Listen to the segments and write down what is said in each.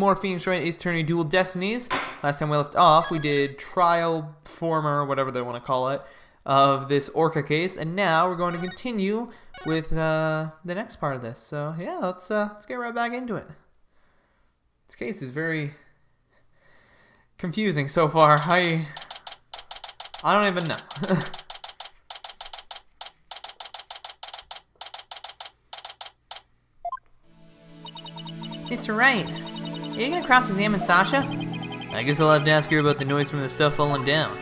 more Pheonix Wright Ace Attorney Dual Destinies. Last time we left off, we did trial former, whatever they want to call it, of this Orca case, and now we're going to continue with the next part of this. So yeah, let's get right back into it. This case is very confusing so far. I don't even know. Mr. Wright, are you gonna cross-examine Sasha? I guess I'll have to ask her about the noise from the stuff falling down.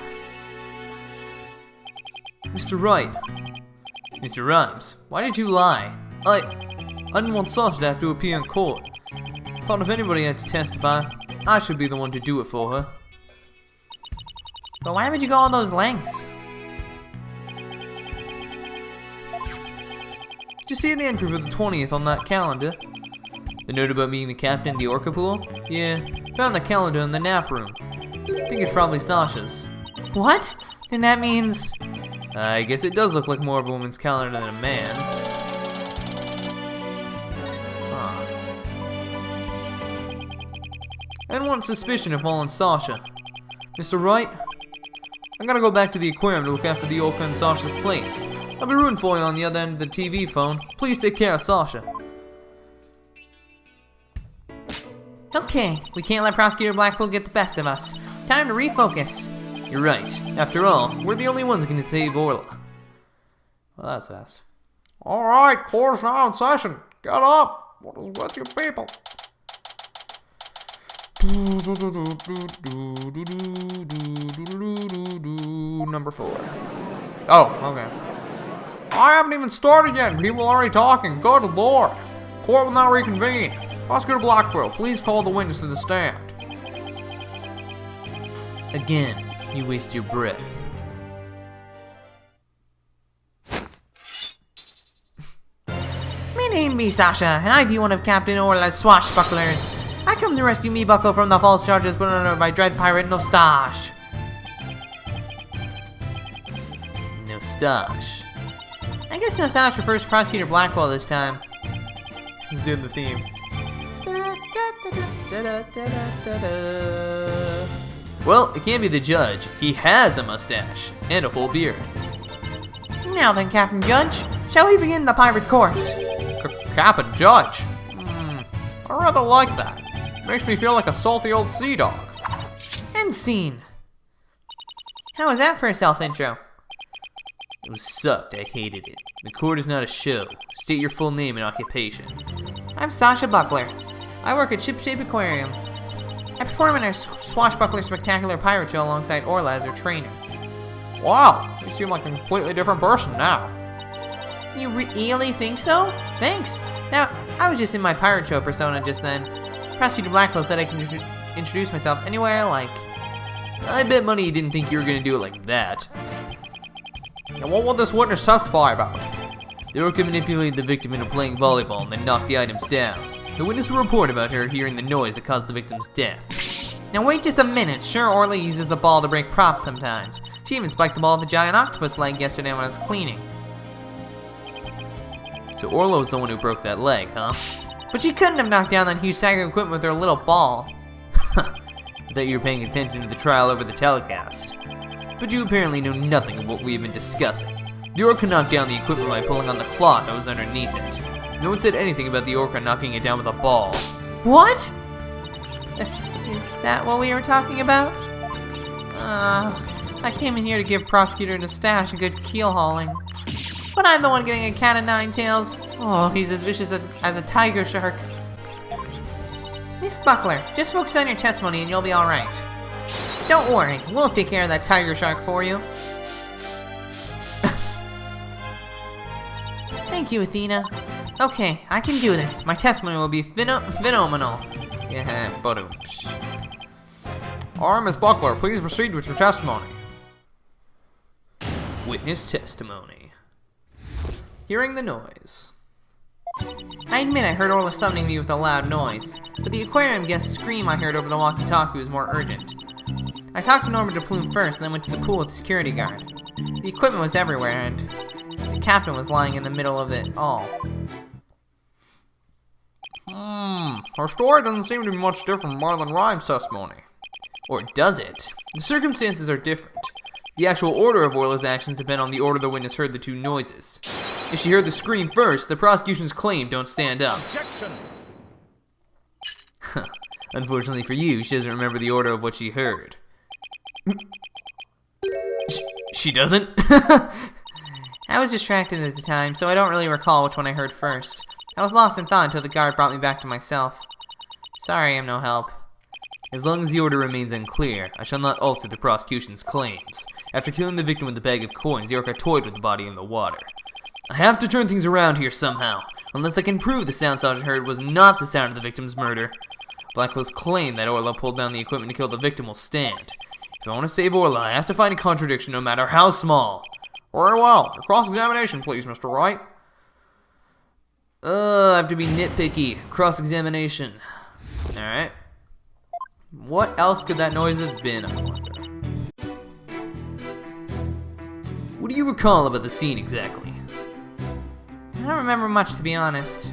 Mr. Wright. Mr. Rhymes, why did you lie? I didn't want Sasha to have to appear in court. I thought if anybody had to testify, I should be the one to do it for her. But why would you go all those lengths? Did you see the entry for the 20th on that calendar? The note about being the captain of the Orca pool? Yeah, found the calendar in the nap room. I think it's probably Sasha's. What? Then that means... I guess it does look like more of a woman's calendar than a man's. Huh. And one suspicion of falling Sasha. Mr. Wright? I gotta go back to the aquarium to look after the Orca in Sasha's place. I'll be rooting for you on the other end of the TV phone. Please take care of Sasha. Okay, we can't let Prosecutor Blackpool get the best of us. Time to refocus. You're right. After all, we're the only ones going to save Orla. Well, that's fast. Alright, court's now in session. Get up. What is with you people? Number 4. Oh, okay. I haven't even started yet and people are already talking. Good lord. Court will now reconvene. Prosecutor Blackwell, please call the witness to the stand. Again, you waste your breath. My name be Sasha, and I be one of Captain Orla's swashbucklers. I come to rescue me buckle from the false charges put on her by dread pirate Nostache. Nostache. I guess Nostache refers to Prosecutor Blackwell this time. He's doing the theme. Well, it can't be the judge. He has a mustache and a full beard. Now then, Captain Judge, shall we begin the pirate courts? Captain Judge? I rather like that. Makes me feel like a salty old sea dog. End scene. How was that for a self-intro? It was sucked. I hated it. The court is not a show. State your full name and occupation. I'm Sasha Buckler. I work at Shipshape Aquarium. I perform in our Swashbuckler Spectacular Pirate Show alongside Orla as her trainer. Wow, you seem like a completely different person now. You really think so? Thanks. Now, I was just in my pirate show persona just then. Prosecutor Blackwell said I can introduce myself any way I like. I bet money you didn't think you were going to do it like that. And what will this witness testify about? The Orca manipulated the victim into playing volleyball and then knocked the items down. The witness will report about her hearing the noise that caused the victim's death. Now wait just a minute. Sure, Orla uses the ball to break props sometimes. She even spiked the ball with the giant octopus leg yesterday when I was cleaning. So Orla was the one who broke that leg, huh? But she couldn't have knocked down that huge sack of equipment with her little ball. I thought you were paying attention to the trial over the telecast. But you apparently know nothing of what we have been discussing. The Orca knocked down the equipment by pulling on the cloth that was underneath it. No one said anything about the Orca knocking it down with a ball. What? Is that what we were talking about? I came in here to give Prosecutor Nostache a good keel hauling. But I'm the one getting a cat of 9 tails. Oh, he's as vicious as a tiger shark. Miss Buckler, just focus on your testimony and you'll be alright. Don't worry, we'll take care of that tiger shark for you. Thank you, Athena. Okay, I can do this. My testimony will be phenomenal. Yeah, but Alright, Miss Buckler, please proceed with your testimony. Witness testimony. Hearing the noise. I admit I heard Orla summoning me with a loud noise, but the aquarium guest's scream I heard over the walkie-talkie was more urgent. I talked to Norman de Plume first, and then went to the pool with the security guard. The equipment was everywhere, and the captain was lying in the middle of it all. Her story doesn't seem to be much different from Marlon Rhymes' testimony. Or does it? The circumstances are different. The actual order of Orla's actions depend on the order the witness heard the two noises. If she heard the scream first, the prosecution's claim don't stand up. Objection! Unfortunately for you, she doesn't remember the order of what she heard. She doesn't? I was distracted at the time, so I don't really recall which one I heard first. I was lost in thought until the guard brought me back to myself. Sorry, I'm no help. As long as the order remains unclear, I shall not alter the prosecution's claims. After killing the victim with the bag of coins, the orca toyed with the body in the water. I have to turn things around here somehow, unless I can prove the sound Sergeant heard was not the sound of the victim's murder. Blackwell's claim that Orla pulled down the equipment to kill the victim will stand. If I want to save Orla, I have to find a contradiction no matter how small. Very well. Your cross-examination, please, Mr. Wright. I have to be nitpicky. Cross-examination. Alright. What else could that noise have been, I wonder? What do you recall about the scene exactly? I don't remember much, to be honest.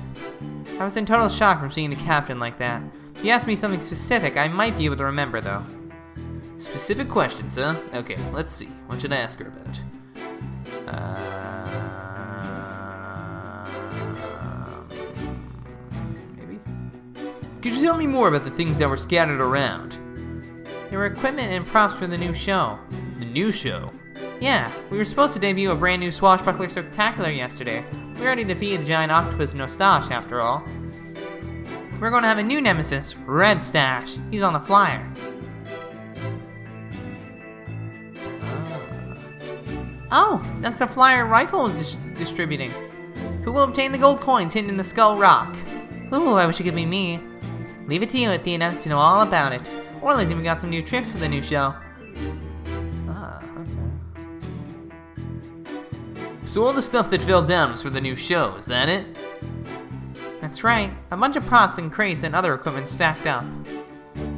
I was in total shock from seeing the captain like that. If you asked me something specific, I might be able to remember, though. Specific questions, huh? Okay, let's see. What should I ask her about? Maybe? Could you tell me more about the things that were scattered around? There were equipment and props for the new show. The new show? Yeah, we were supposed to debut a brand new Swashbuckler Spectacular yesterday. We already defeated the giant octopus Nostache, after all. We're going to have a new nemesis, Red Stash. He's on the flyer. Oh, that's the flyer Rifle is distributing. Who will obtain the gold coins hidden in the Skull Rock? Ooh, I wish it could be me. Leave it to you, Athena, to know all about it. Orla's even got some new tricks for the new show. Okay. So all the stuff that fell down was for the new show, is that it? That's right. A bunch of props and crates and other equipment stacked up.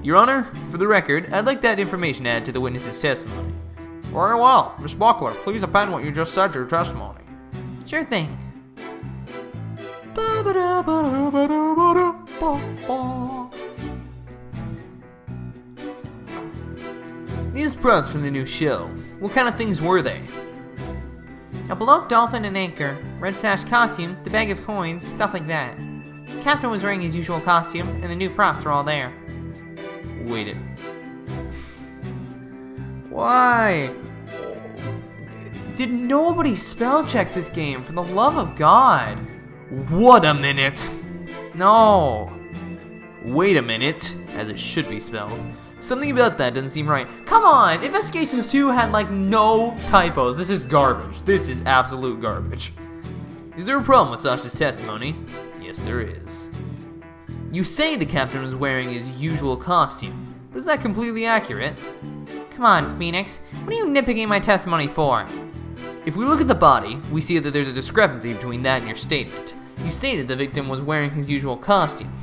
Your Honor, for the record, I'd like that information added to the witness's testimony. Very well. Miss Buckler, please append what you just said to your testimony. Sure thing. These props from the new show, what kind of things were they? A beloved dolphin and anchor, Red Sash costume, the bag of coins, stuff like that. The captain was wearing his usual costume, and the new props were all there. Wait it. Why? Did nobody spell check this game, for the love of God? What a minute! No! Wait a minute, as it should be spelled. Something about that doesn't seem right. Come on! Investigations 2 had like no typos. This is garbage. This is absolute garbage. Is there a problem with Sasha's testimony? Yes, there is. You say the captain was wearing his usual costume, but is that completely accurate? Come on, Pheonix. What are you nitpicking my testimony for? If we look at the body, we see that there's a discrepancy between that and your statement. You stated the victim was wearing his usual costume,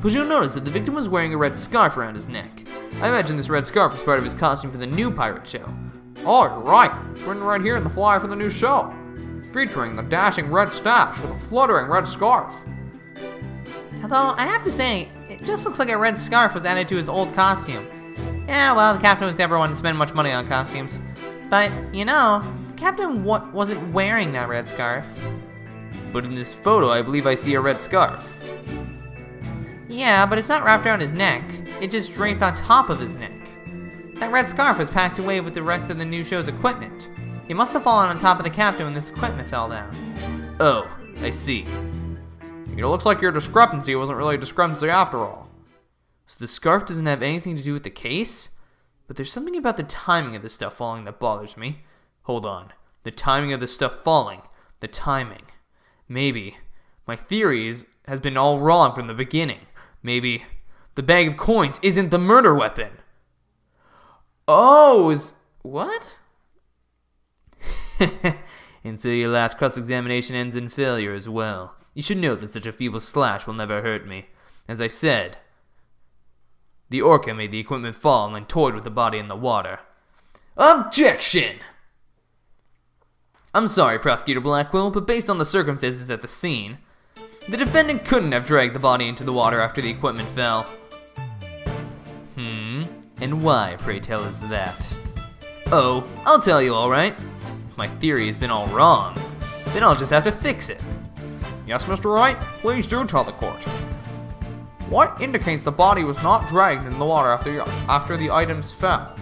but you'll notice that the victim was wearing a red scarf around his neck. I imagine this red scarf was part of his costume for the new pirate show. Oh, you're right. It's written right here in the flyer for the new show. Featuring the dashing red stash with a fluttering red scarf. Although, I have to say, it just looks like a red scarf was added to his old costume. Yeah, well, the captain was never one to spend much money on costumes. But, you know, the captain wasn't wearing that red scarf. But in this photo, I believe I see a red scarf. Yeah, but it's not wrapped around his neck. It just draped on top of his neck. That red scarf was packed away with the rest of the new show's equipment. It must have fallen on top of the captain when this equipment fell down. Oh, I see. It looks like your discrepancy wasn't really a discrepancy after all. So the scarf doesn't have anything to do with the case? But there's something about the timing of this stuff falling that bothers me. Hold on. The timing of this stuff falling. The timing. Maybe. My theories has been all wrong from the beginning. Maybe the bag of coins isn't the murder weapon. Oh, what? And so your last cross-examination ends in failure as well. You should know that such a feeble slash will never hurt me. As I said, the orca made the equipment fall and then toyed with the body in the water. Objection! I'm sorry, Prosecutor Blackwell, but based on the circumstances at the scene, The defendant couldn't have dragged the body into the water after the equipment fell. And why, pray tell, is that? Oh, I'll tell you, alright. If my theory has been all wrong, then I'll just have to fix it. Yes, Mr. Wright, please do tell the court. What indicates the body was not dragged in the water after the items fell?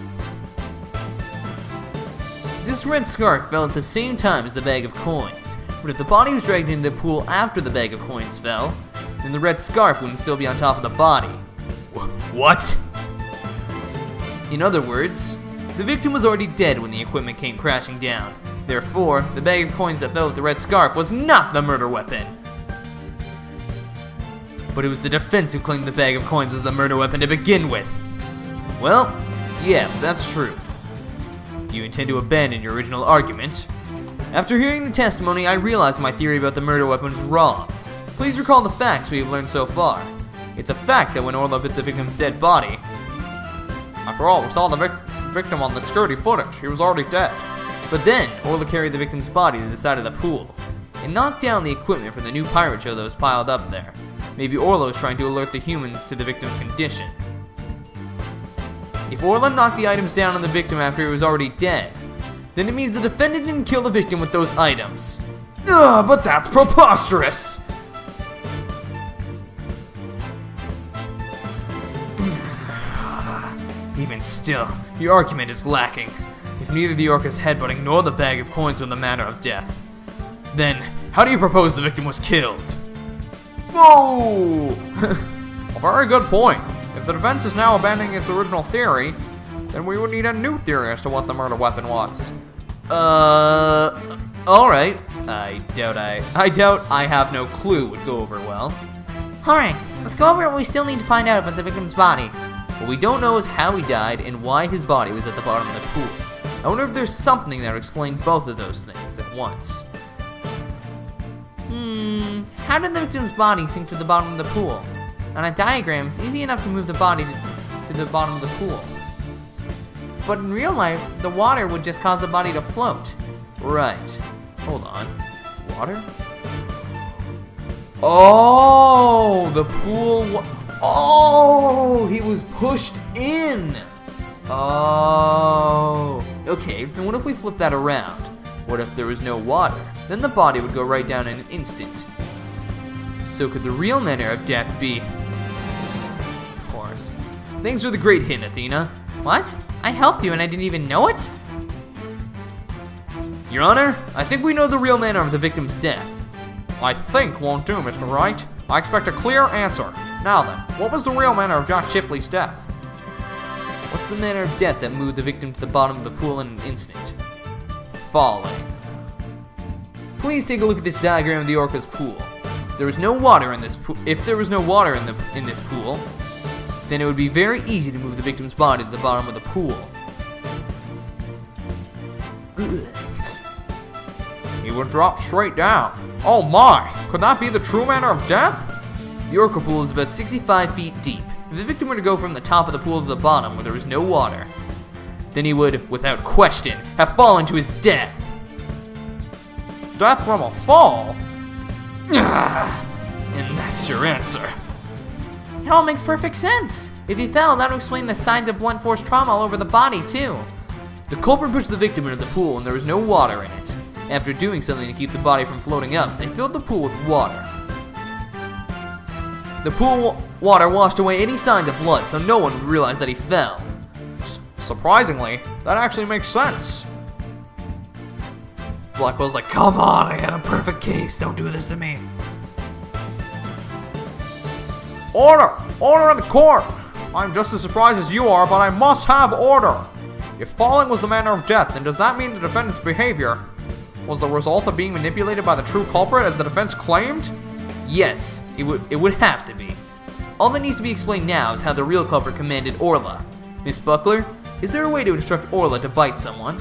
This red scarf fell at the same time as the bag of coins, but if the body was dragged into the pool after the bag of coins fell, then the red scarf wouldn't still be on top of the body. What? In other words, the victim was already dead when the equipment came crashing down. Therefore, the bag of coins that fell with the red scarf was not the murder weapon. But it was the defense who claimed the bag of coins as the murder weapon to begin with. Well, yes, that's true. Do you intend to abandon your original argument? After hearing the testimony, I realized my theory about the murder weapon was wrong. Please recall the facts we have learned so far. It's a fact that when Orla bit the victim's dead body... After all, we saw the victim on the security footage. He was already dead. But then, Orla carried the victim's body to the side of the pool and knocked down the equipment for the new pirate show that was piled up there. Maybe Orla was trying to alert the humans to the victim's condition. If Orla knocked the items down on the victim after he was already dead, then it means the defendant didn't kill the victim with those items. Ugh, but that's preposterous! Even still, your argument is lacking. If neither the orca's headbutting nor the bag of coins were the manner of death, then how do you propose the victim was killed? Whoa! A very good point. If the defense is now abandoning its original theory, then we would need a new theory as to what the murder weapon was. Alright. I doubt I have no clue would go over well. Alright, let's go over what we still need to find out about the victim's body. What we don't know is how he died and why his body was at the bottom of the pool. I wonder if there's something that would explain both of those things at once. How did the victim's body sink to the bottom of the pool? On a diagram, it's easy enough to move the body to the bottom of the pool. But in real life, the water would just cause the body to float. Right. Hold on. Water? Oh, the pool. Oh, he was pushed in. Oh. Okay, then what if we flip that around? What if there was no water? Then the body would go right down in an instant. So could the real manner of death be... Of course. Thanks for the great hint, Athena. What? I helped you and I didn't even know it? Your Honor, I think we know the real manner of the victim's death. I think won't do, Mr. Wright. I expect a clear answer. Now then, what was the real manner of Jack Shipley's death? What's the manner of death that moved the victim to the bottom of the pool in an instant? Falling. Please take a look at this diagram of the orca's pool. There was no water in this pool. If there was no water in this pool, then it would be very easy to move the victim's body to the bottom of the pool. He would drop straight down. Oh my! Could that be the true manner of death? The orca pool is about 65 feet deep. If the victim were to go from the top of the pool to the bottom where there was no water, then he would, without question, have fallen to his death. Death from a fall? And that's your answer. It all makes perfect sense. If he fell, that would explain the signs of blunt force trauma all over the body, too. The culprit pushed the victim into the pool and there was no water in it. After doing something to keep the body from floating up, they filled the pool with water. The pool water washed away any signs of blood, so no one would realize that he fell. Surprisingly, that actually makes sense. Blackwell's like, come on, I had a perfect case, don't do this to me. Order! Order in the court! I'm just as surprised as you are, but I must have order! If falling was the manner of death, then does that mean the defendant's behavior was the result of being manipulated by the true culprit as the defense claimed? Yes, it would have to be. All that needs to be explained now is how the real culprit commanded Orla. Miss Buckler, is there a way to instruct Orla to bite someone?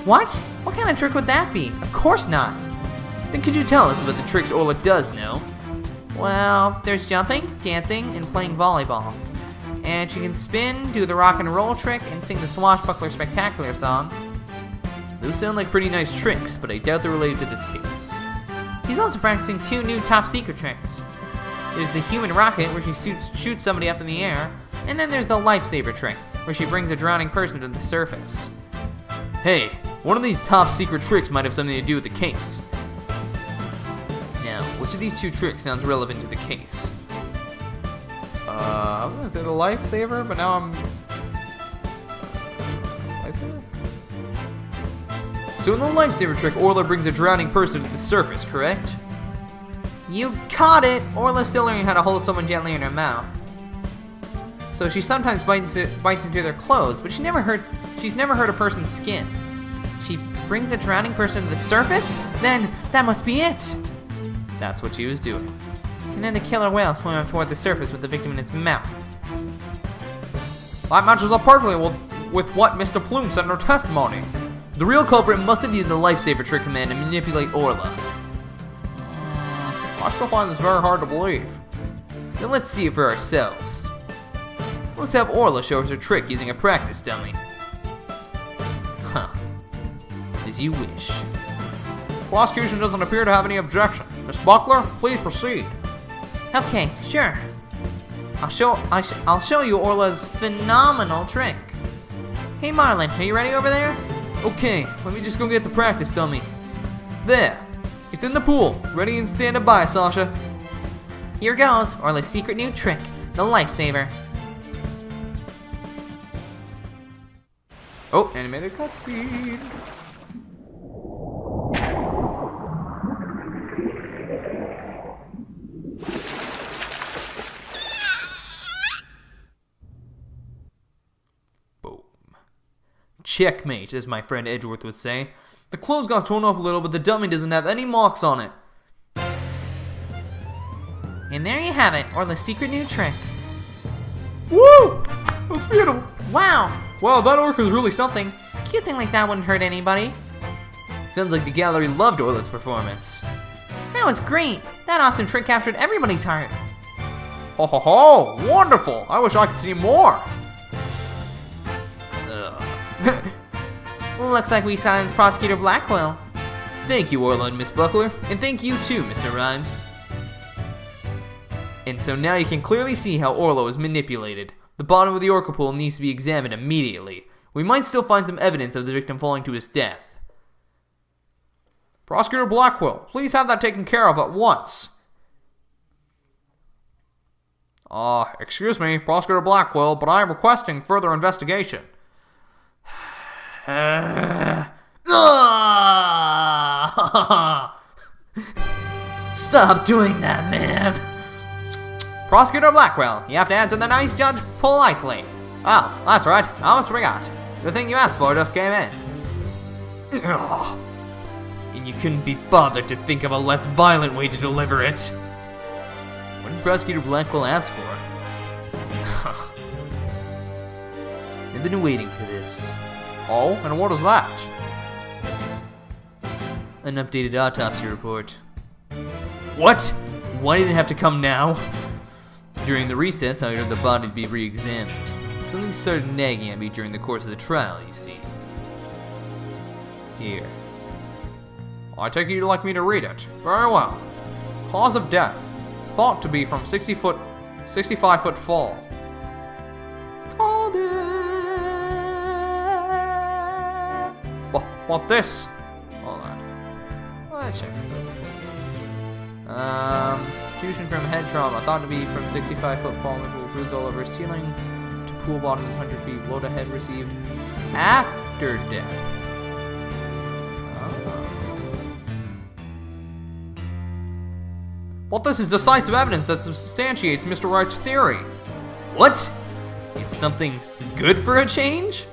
What? What kind of trick would that be? Of course not. Then could you tell us about the tricks Orla does know? Well, there's jumping, dancing, and playing volleyball. And she can spin, do the rock and roll trick, and sing the Swashbuckler Spectacular song. Those sound like pretty nice tricks, but I doubt they're related to this case. She's also practicing 2 new top-secret tricks. There's the human rocket, where she shoots somebody up in the air, and then there's the lifesaver trick, where she brings a drowning person to the surface. Hey, one of these top secret tricks might have something to do with the case. Now, which of these 2 tricks sounds relevant to the case? I was gonna say the lifesaver, but now I'm... Lifesaver? So in the lifesaver trick, Orla brings a drowning person to the surface, correct? You caught it! Orla's still learning how to hold someone gently in her mouth. So she sometimes bites into their clothes, but she's never hurt a person's skin. She brings a drowning person to the surface? Then that must be it! That's what she was doing. And then the killer whale swam up toward the surface with the victim in its mouth. That matches up perfectly with what Mr. Plume said in her testimony. The real culprit must have used the lifesaver trick command to manipulate Orla. I still find this very hard to believe. Then let's see it for ourselves. Let's have Orla show us her trick using a practice dummy. Huh. As you wish. Prosecution doesn't appear to have any objection. Miss Buckler, please proceed. Okay, sure. I'll show you Orla's phenomenal trick. Hey Marlin, are you ready over there? Okay, let me just go get the practice dummy. There. It's in the pool. Ready and standing by, Sasha. Here goes, Orla's secret new trick, the lifesaver. Oh, animated cutscene. Boom. Checkmate, as my friend Edgeworth would say. The clothes got torn up a little, but the dummy doesn't have any marks on it. And there you have it, Orla's secret new trick. Woo! That was beautiful. Wow, Wow, that orc is really something. cute thing like that wouldn't hurt anybody. Sounds like the gallery loved Orla's performance. That was great. That awesome trick captured everybody's heart. Ho ho ho! Wonderful! I wish I could see more! Looks like we silenced Prosecutor Blackwell. Thank you, Orla and Miss Buckler, and thank you too, Mr. Rhymes. And so now you can clearly see how Orla was manipulated. The bottom of the orca pool needs to be examined immediately. We might still find some evidence of the victim falling to his death. Prosecutor Blackwell, please have that taken care of at once. Excuse me, Prosecutor Blackwell, but I am requesting further investigation. Stop doing that, man. Prosecutor Blackwell, you have to answer the nice judge politely. Oh, that's right, I almost forgot. The thing you asked for just came in. And you couldn't be bothered to think of a less violent way to deliver it. What did Prosecutor Blackwell ask for? I've been waiting for this. Oh, and what is that? An updated autopsy report. What? Why did it have to come now? During the recess, I ordered the body to be re-examined. Something started nagging at me during the course of the trial, you see. Here. I take it you'd like me to read it. Very well. Cause of death. Thought to be from 65-foot fall. Called it. What this? Hold on. Let's check this out. Contusion from head trauma. Thought to be from 65-foot fall into a bruise all over ceiling to pool bottom is 100 feet. Blow to head received after death. But this is decisive evidence that substantiates Mr. Wright's theory. What? It's something good for a change?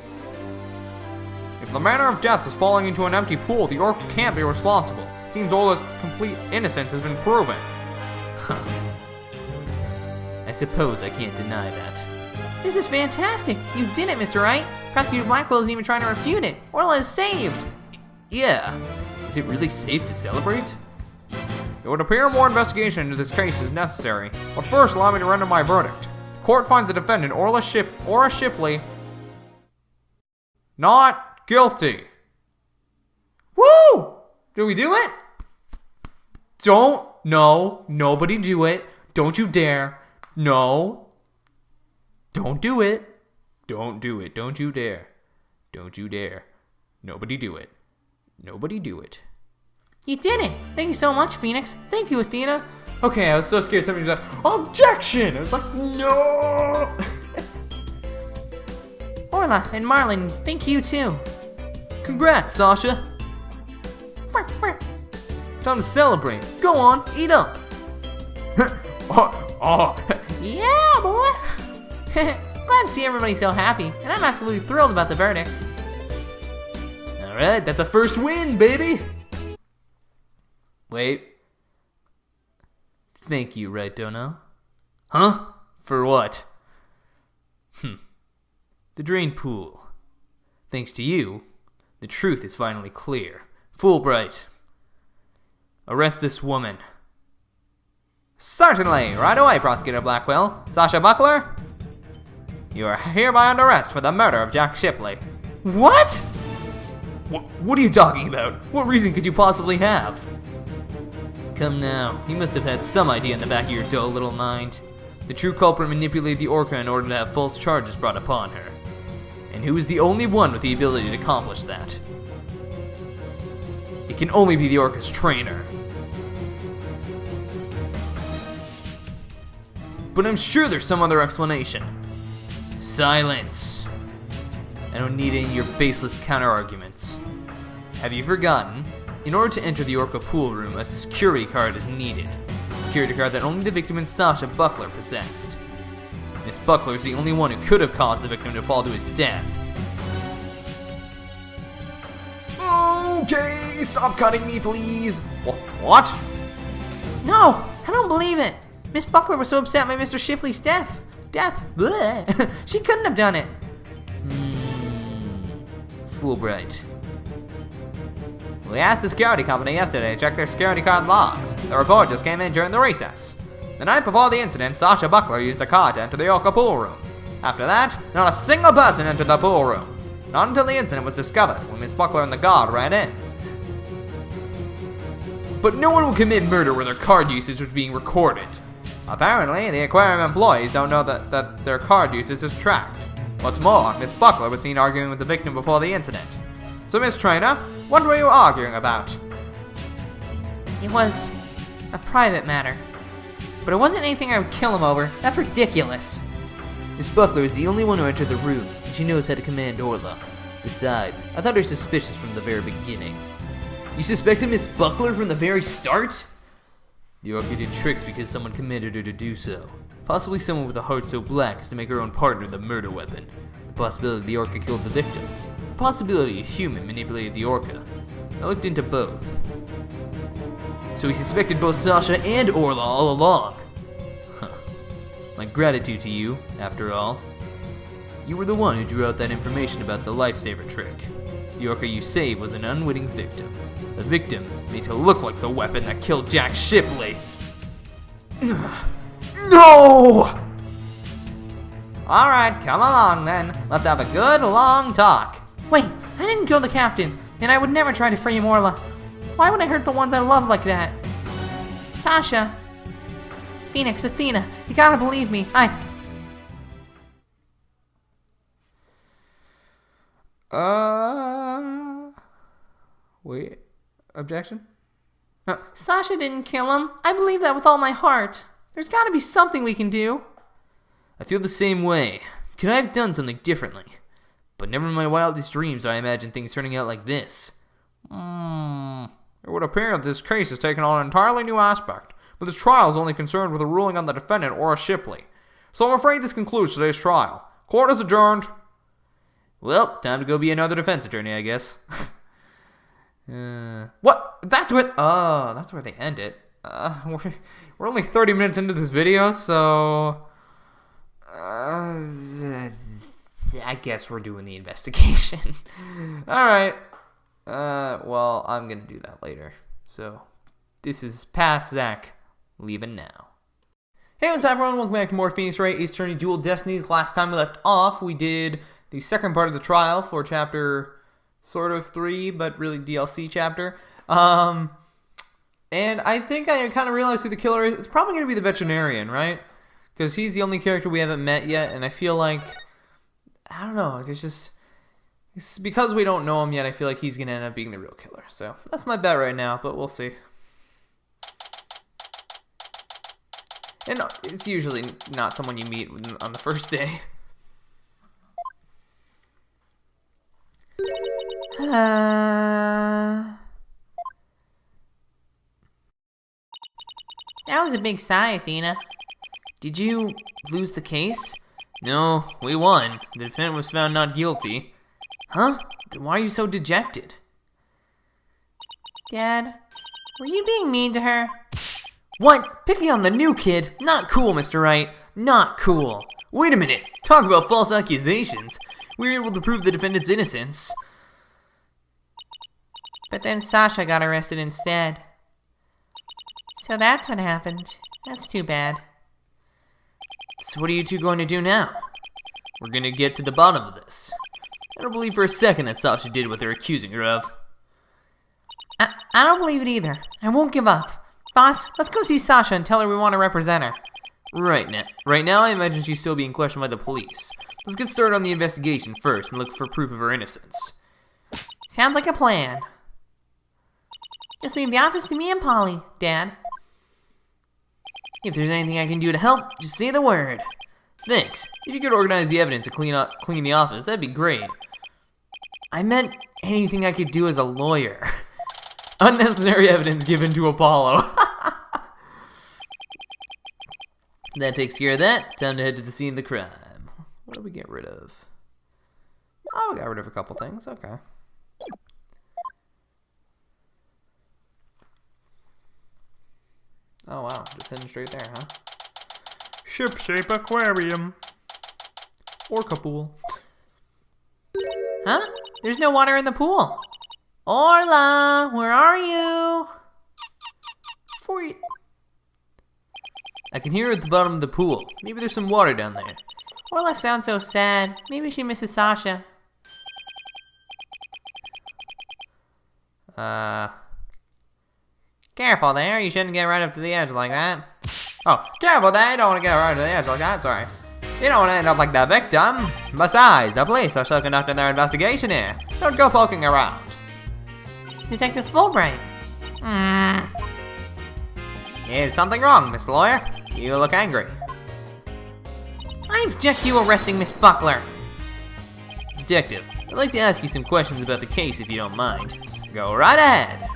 If the manner of death is falling into an empty pool, the orc can't be responsible. It seems Ola's complete innocence has been proven. Huh. I suppose I can't deny that. This is fantastic. You did it, Mr. Wright. Prosecutor Blackwell isn't even trying to refute it. Orla is saved. Yeah. Is it really safe to celebrate? It would appear more investigation into this case is necessary, but first allow me to render my verdict. The court finds the defendant, Orla Shipley, not guilty. Woo! Did we do it? Don't. No. Nobody do it. Don't you dare. No. Don't do it. Don't do it. Don't you dare. Don't you dare. Nobody do it. Nobody do it. You did it! Thank you so much, Pheonix. Thank you, Athena. Okay, I was so scared somebody was like, objection! I was like, no! Orla and Marlin, thank you too. Congrats, Sasha. Time to celebrate. Go on, eat up. Yeah, boy! Glad to see everybody so happy, and I'm absolutely thrilled about the verdict. Alright, that's a first win, baby! Wait. Thank you, Wright, don't know? Huh? For what? The drain pool. Thanks to you, the truth is finally clear. Fulbright, arrest this woman. Certainly! Right away, Prosecutor Blackwell. Sasha Buckler, you are hereby under arrest for the murder of Jack Shipley. What? What are you talking about? What reason could you possibly have? Come now, you must have had some idea in the back of your dull little mind. The true culprit manipulated the Orca in order to have false charges brought upon her. And who is the only one with the ability to accomplish that? It can only be the Orca's trainer. But I'm sure there's some other explanation. Silence. I don't need any of your baseless counter-arguments. Have you forgotten? In order to enter the Orca pool room, a security card is needed. A security card that only the victim and Sasha Buckler possessed. Miss Buckler is the only one who could have caused the victim to fall to his death. Okay, stop cutting me, please. What? No, I don't believe it. Miss Buckler was so upset by Mr. Shipley's death. Bleh. She couldn't have done it. Fulbright. We asked the security company yesterday to check their security card logs. The report just came in during the recess. The night before the incident, Sasha Buckler used a card to enter the Orca pool room. After that, not a single person entered the pool room. Not until the incident was discovered, when Miss Buckler and the guard ran in. But no one will commit murder where their card usage was being recorded. Apparently, the aquarium employees don't know that their card usage is tracked. What's more, Miss Buckler was seen arguing with the victim before the incident. So, Miss Trainer, what were you arguing about? It was a private matter. But it wasn't anything I would kill him over. That's ridiculous. Miss Buckler is the only one who entered the room, and she knows how to command Orla. Besides, I thought her suspicious from the very beginning. You suspected Miss Buckler from the very start? The Orca did tricks because someone commanded her to do so. Possibly someone with a heart so black as to make her own partner the murder weapon. The possibility the Orca killed the victim. The possibility a human manipulated the Orca. I looked into both. So he suspected both Sasha and Orla all along. Huh. My gratitude to you, after all. You were the one who drew out that information about the lifesaver trick. The Orca you saved was an unwitting victim. The victim made to look like the weapon that killed Jack Shipley. No! Alright, come along then. Let's have a good long talk. Wait, I didn't kill the captain, and I would never try to free Orla. Why would I hurt the ones I love like that? Sasha. Pheonix, Athena, you gotta believe me. Wait. Objection? Sasha didn't kill him. I believe that with all my heart. There's gotta be something we can do. I feel the same way. Could I have done something differently? But never in my wildest dreams did I imagine things turning out like this. It would appear that this case has taken on an entirely new aspect, but the trial is only concerned with a ruling on the defendant or Shipley. So I'm afraid this concludes today's trial. Court is adjourned. Well, time to go be another defense attorney, I guess. What? That's where they end it. We're only 30 minutes into this video, so I guess we're doing the investigation. All right. Well, I'm gonna do that later. So, this is past Zach, leaving now. Hey, what's up, everyone? Welcome back to more Pheonix Wright Ace Attorney Dual Destinies. Last time we left off, we did the second part of the trial for chapter sort of 3, but really DLC chapter. And I think I kind of realized who the killer is. It's probably going to be the veterinarian, right? Because he's the only character we haven't met yet, and I feel like, I don't know, it's because we don't know him yet, I feel like he's going to end up being the real killer. So that's my bet right now, but we'll see. And it's usually not someone you meet on the first day. That was a big sigh, Athena. Did you lose the case? No, we won. The defendant was found not guilty. Huh? Then why are you so dejected? Dad, were you being mean to her? What? Picking on the new kid? Not cool, Mr. Wright. Not cool. Wait a minute. Talk about false accusations. We were able to prove the defendant's innocence. But then Sasha got arrested instead. So that's what happened. That's too bad. So what are you two going to do now? We're going to get to the bottom of this. I don't believe for a second that Sasha did what they're accusing her of. I don't believe it either. I won't give up. Boss, let's go see Sasha and tell her we want to represent her. Right now, I imagine she's still being questioned by the police. Let's get started on the investigation first and look for proof of her innocence. Sounds like a plan. Just leave the office to me and Polly, Dad. If there's anything I can do to help, just say the word. Thanks. If you could organize the evidence and clean the office, that'd be great. I meant anything I could do as a lawyer. Unnecessary evidence given to Apollo. That takes care of that. Time to head to the scene of the crime. What do we get rid of? Oh, we got rid of a couple things. Okay. Oh, wow. Just heading straight there, huh? Ship-shape aquarium. Orca pool. Huh? There's no water in the pool. Orla, where are you? I can hear her at the bottom of the pool. Maybe there's some water down there. Orla sounds so sad. Maybe she misses Sasha. Careful there. You shouldn't get right up to the edge like that. Oh, careful there. You don't want to get right to the edge like that. Sorry. You don't want to end up like the victim. Besides, the police are still conducting their investigation here. Don't go poking around. Detective Fulbright. Is something wrong, Miss Lawyer? You look angry. I object to you arresting Miss Buckler. Detective, I'd like to ask you some questions about the case if you don't mind. Go right ahead.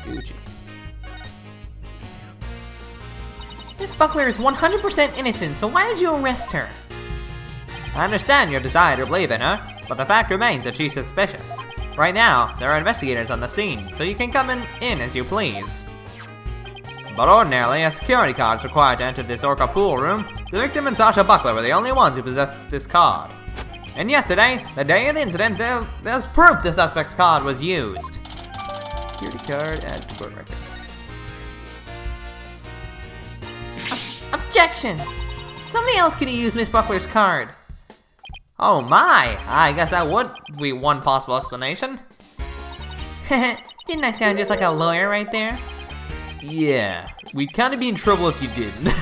Gucci. Miss Buckler is 100% innocent, so why did you arrest her? I understand your desire to believe in her, but the fact remains that she's suspicious. Right now, there are investigators on the scene, so you can come in as you please. But ordinarily, a security card is required to enter this Orca pool room. The victim and Sasha Buckler were the only ones who possessed this card. And yesterday, the day of the incident, there's proof the suspect's card was used. Security card and court record. Objection! Somebody else could have used Miss Buckler's card. Oh my, I guess that would be one possible explanation. Didn't I sound just like a lawyer right there? Yeah, we'd kind of be in trouble if you didn't.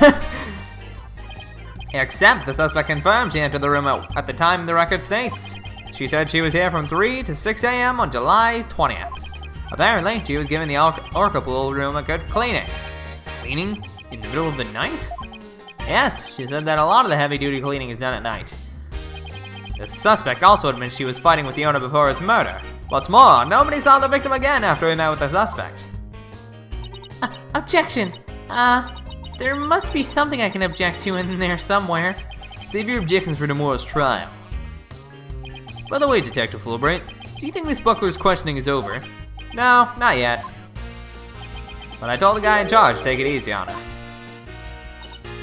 Except the suspect confirmed she entered the room at the time the record states. She said she was here from 3 to 6 a.m. on July 20th. Apparently, she was giving the Orca pool room a good cleaning. Cleaning? In the middle of the night? Yes, she said that a lot of the heavy-duty cleaning is done at night. The suspect also admits she was fighting with the owner before his murder. What's more, nobody saw the victim again after he met with the suspect. Objection! There must be something I can object to in there somewhere. Save your objections for tomorrow's trial. By the way, Detective Fulbright, do you think Miss Buckler's questioning is over? No, not yet. But I told the guy in charge to take it easy on her.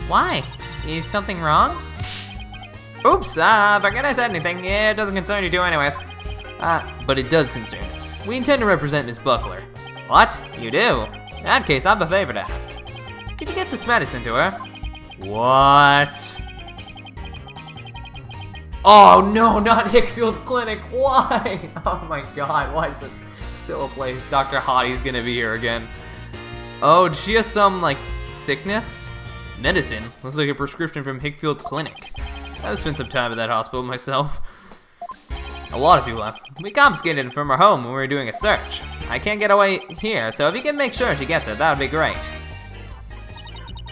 Why? Is something wrong? Oops, forget I said anything. Yeah, it doesn't concern you two anyways. But it does concern us. We intend to represent Miss Buckler. What? You do? In that case, I have a favor to ask. Could you get this medicine to her? What? Oh no, not Hickfield Clinic. Why? Oh my god, why is it still a place? Dr. Hottie's gonna be here again. Oh, she has some, like, sickness? Medicine? Looks like a prescription from Hickfield Clinic. I've spent some time at that hospital myself. A lot of people have. We confiscated it from her home when we were doing a search. I can't get away here, so if you can make sure she gets it, that would be great.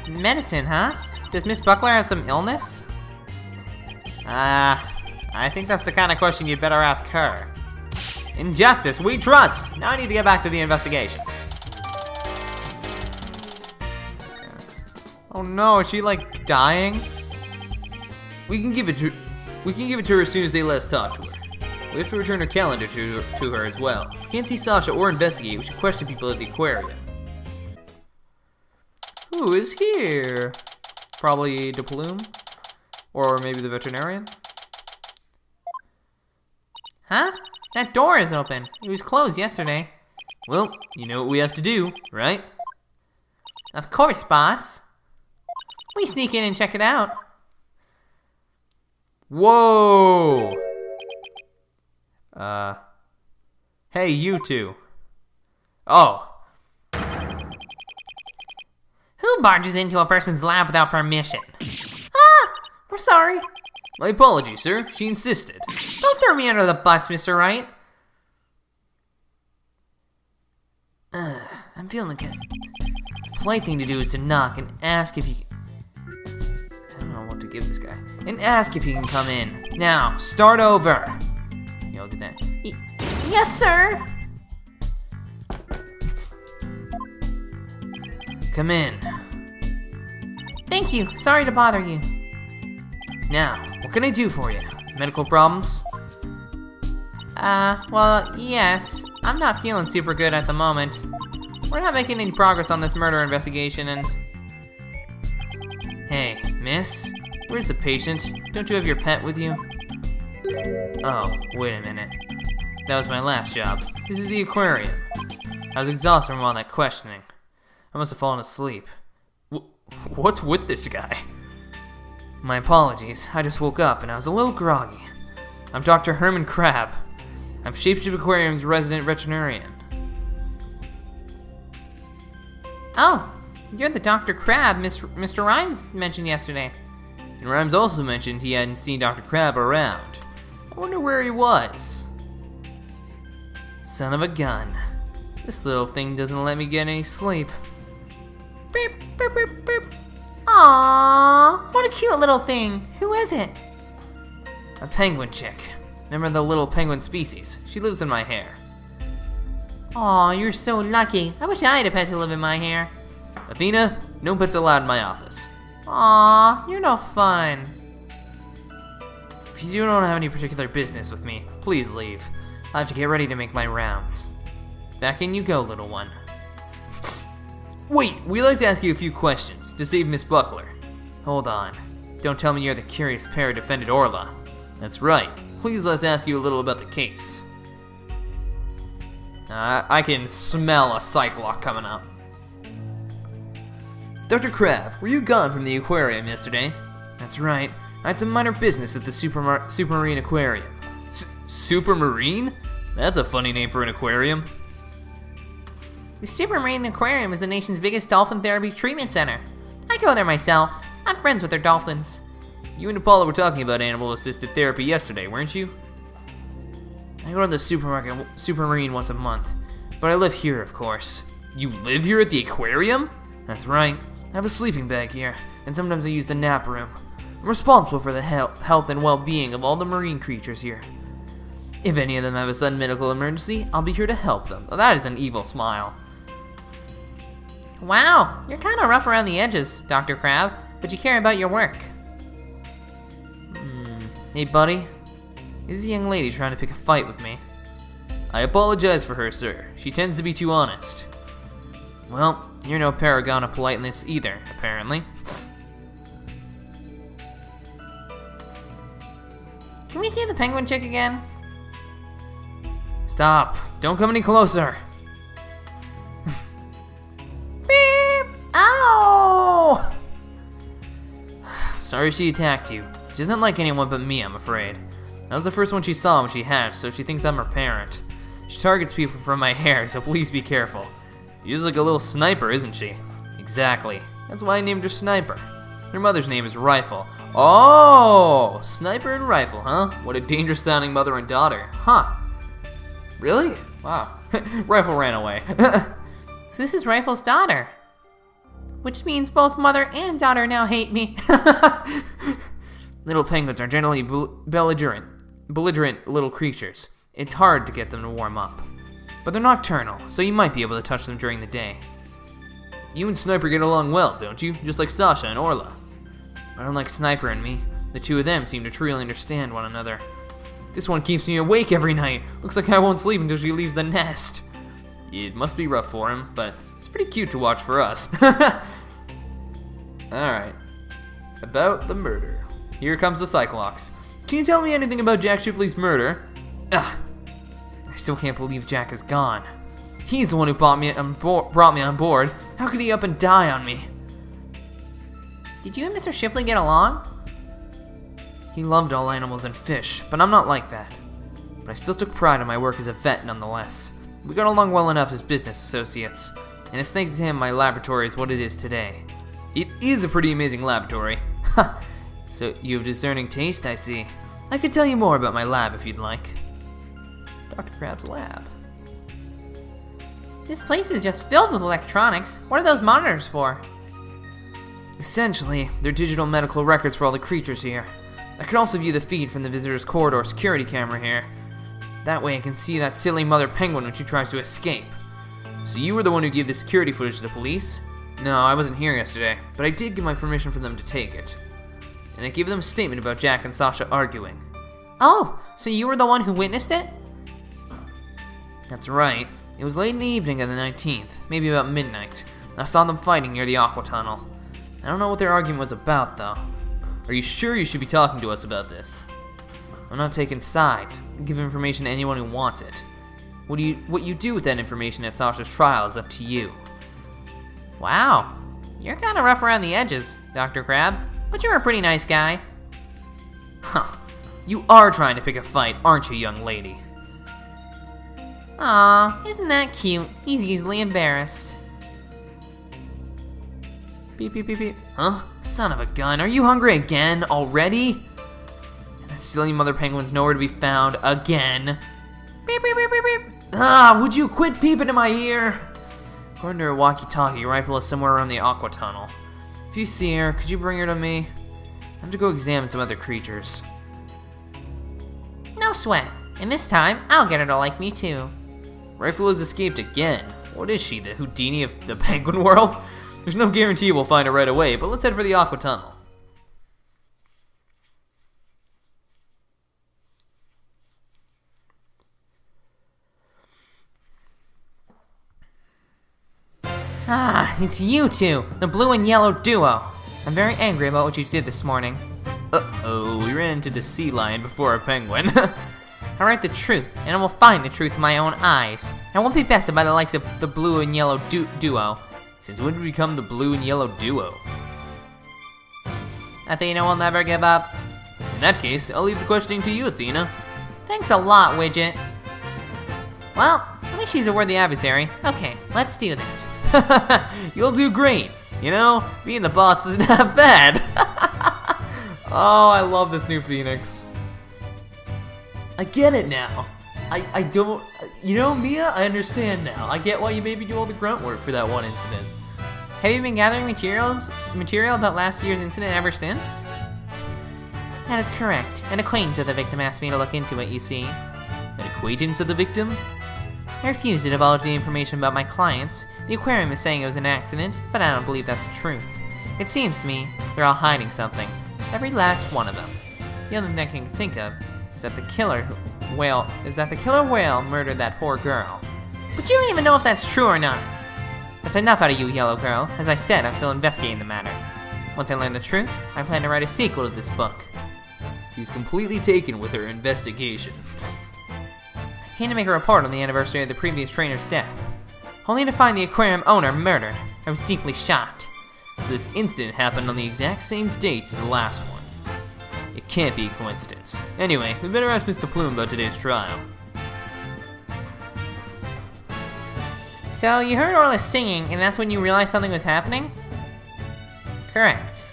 Medicine, huh? Does Miss Buckler have some illness? I think that's the kind of question you'd better ask her. In justice, we trust! Now I need to get back to the investigation. Oh no, is she like dying? We can give it to her as soon as they let us talk to her. We have to return her calendar to her as well. If we can't see Sasha or investigate, we should question people at the aquarium. Who is here? Probably De Plume? Or maybe the veterinarian? Huh? That door is open. It was closed yesterday. Well, you know what we have to do, right? Of course, boss. We sneak in and check it out. Whoa! Hey, you two. Oh. Who barges into a person's lab without permission? Ah! We're sorry. My apologies, sir. She insisted. Don't throw me under the bus, Mr. Wright. I'm feeling like a polite thing to do is to knock and ask if you... I don't know what to give this guy. And ask if he can come in. Now, start over. Yeah, I'll do that. Yes, sir. Come in. Thank you. Sorry to bother you. Now, what can I do for you? Medical problems? Well, yes. I'm not feeling super good at the moment. We're not making any progress on this murder investigation and... Hey, miss? Where's the patient? Don't you have your pet with you? Oh, wait a minute. That was my last job. This is the aquarium. I was exhausted from all that questioning. I must have fallen asleep. What's with this guy? My apologies. I just woke up and I was a little groggy. I'm Dr. Herman Crab. I'm Shapeship Aquarium's resident veterinarian. Oh, you're the Dr. Crab Mr. Rhymes mentioned yesterday. And Rhymes also mentioned he hadn't seen Dr. Crab around. I wonder where he was. Son of a gun. This little thing doesn't let me get any sleep. Beep, beep, beep, beep. Aww, what a cute little thing. Who is it? A penguin chick. Remember the little penguin species? She lives in my hair. Aw, you're so lucky. I wish I had a pet to live in my hair. Athena, no pets allowed in my office. Aw, you're no fun. If you don't have any particular business with me, please leave. I have to get ready to make my rounds. Back in you go, little one. Wait, we'd like to ask you a few questions to save Miss Buckler. Hold on. Don't tell me you're the curious pair who defended Orla. That's right. Please let's ask you a little about the case. I can smell a Cyclops coming up. Dr. Crab, were you gone from the aquarium yesterday? That's right. I had some minor business at the Supermarine Aquarium. Supermarine? That's a funny name for an aquarium. The Supermarine Aquarium is the nation's biggest dolphin therapy treatment center. I go there myself. I'm friends with their dolphins. You and Apollo were talking about animal-assisted therapy yesterday, weren't you? I go to the Supermarine once a month, but I live here, of course. You live here at the aquarium? That's right. I have a sleeping bag here, and sometimes I use the nap room. I'm responsible for the health and well-being of all the marine creatures here. If any of them have a sudden medical emergency, I'll be here to help them. Oh, that is an evil smile. Wow, you're kind of rough around the edges, Dr. Crab, but you care about your work. Hey, buddy. This is a young lady trying to pick a fight with me. I apologize for her, sir. She tends to be too honest. Well, you're no paragon of politeness either, apparently. Can we see the penguin chick again? Stop. Don't come any closer. Beep! Ow! Sorry she attacked you. She doesn't like anyone but me, I'm afraid. I was the first one she saw when she hatched, so she thinks I'm her parent. She targets people from my hair, so please be careful. She's like a little sniper, isn't she? Exactly. That's why I named her Sniper. Her mother's name is Rifle. Oh, Sniper and Rifle, huh? What a dangerous sounding mother and daughter. Huh. Really? Wow. Rifle ran away. So this is Rifle's daughter. Which means both mother and daughter now hate me. Little penguins are generally belligerent little creatures. It's hard to get them to warm up. But they're nocturnal, so you might be able to touch them during the day. You and Sniper get along well, don't you? Just like Sasha and Orla. But unlike Sniper and me, the two of them seem to truly understand one another. This one keeps me awake every night. Looks like I won't sleep until she leaves the nest. It must be rough for him, but it's pretty cute to watch for us. Alright. About the murder. Here comes the Cyclops. Can you tell me anything about Jack Shipley's murder? Ugh. I still can't believe Jack is gone. He's the one who brought me on board. How could he up and die on me? Did you and Mr. Shipley get along? He loved all animals and fish, but I'm not like that. But I still took pride in my work as a vet nonetheless. We got along well enough as business associates, and it's thanks to him my laboratory is what it is today. It is a pretty amazing laboratory. Ha! So you have discerning taste, I see. I could tell you more about my lab if you'd like. Dr. Crab's lab. This place is just filled with electronics. What are those monitors for? Essentially, they're digital medical records for all the creatures here. I can also view the feed from the visitor's corridor security camera here. That way I can see that silly mother penguin when she tries to escape. So you were the one who gave the security footage to the police? No, I wasn't here yesterday, but I did give my permission for them to take it. And I gave them a statement about Jack and Sasha arguing. Oh, so you were the one who witnessed it? That's right. It was late in the evening of the 19th, maybe about midnight. I saw them fighting near the Aqua Tunnel. I don't know what their argument was about, though. Are you sure you should be talking to us about this? I'm not taking sides. I give information to anyone who wants it. What you do with that information at Sasha's trial is up to you. Wow, you're kind of rough around the edges, Dr. Crab, but you're a pretty nice guy. Huh. You are trying to pick a fight, aren't you, young lady? Aw, isn't that cute? He's easily embarrassed. Beep, beep, beep, beep. Huh? Son of a gun, are you hungry again already? That silly mother penguin's nowhere to be found again. Beep, beep, beep, beep, beep. Ah, would you quit peeping in my ear? According to her walkie-talkie, Rifle is somewhere around the Aqua Tunnel. If you see her, could you bring her to me? I have to go examine some other creatures. No sweat. And this time, I'll get her to like me too. Rifle has escaped again. What is she, the Houdini of the penguin world? There's no guarantee we'll find her right away, but let's head for the Aqua Tunnel. Ah, it's you two, the blue and yellow duo. I'm very angry about what you did this morning. Uh-oh, we ran into the sea lion before a penguin. I write the truth, and I will find the truth in my own eyes. I won't be bested by the likes of the blue and yellow duo. Since when did we become the blue and yellow duo? Athena will never give up. In that case, I'll leave the questioning to you, Athena. Thanks a lot, Widget. Well, at least she's a worthy adversary. Okay, let's do this. You'll do great. You know, being the boss isn't half bad. Oh, I love this new Pheonix. I get it now. I don't, you know, Mia, I understand now. I get why you made me do all the grunt work for that one incident. Have you been gathering material about last year's incident ever since? That is correct. An acquaintance of the victim asked me to look into it, you see. An acquaintance of the victim? I refused to divulge the information about my clients. The aquarium is saying it was an accident, but I don't believe that's the truth. It seems to me they're all hiding something. Every last one of them. The only thing I can think of is that the killer whale murdered that poor girl. But you don't even know if that's true or not. That's enough out of you, Yellow Girl. As I said, I'm still investigating the matter. Once I learn the truth, I plan to write a sequel to this book. She's completely taken with her investigation. I came to make a report on the anniversary of the previous trainer's death, only to find the aquarium owner murdered. I was deeply shocked. So this incident happened on the exact same date as the last one. It can't be a coincidence. Anyway, we better ask Mr. Plume about today's trial. So you heard Orla singing, and that's when you realized something was happening? Correct.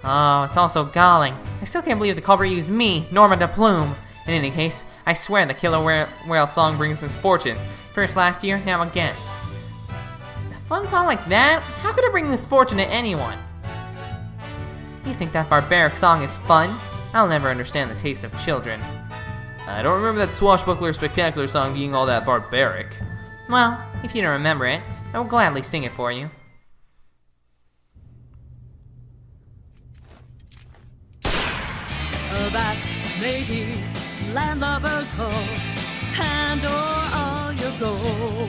Oh, it's all so galling. I still can't believe the culprit used me, Norma de Plume. In any case, I swear the killer whale song brings misfortune. First last year, now again. A fun song like that? How could it bring misfortune to anyone? You think that barbaric song is fun? I'll never understand the taste of children. I don't remember that Swashbuckler Spectacular song being all that barbaric. Well, if you don't remember it, I will gladly sing it for you. Avast, mateys, landlubbers ho, hand o'er all your gold.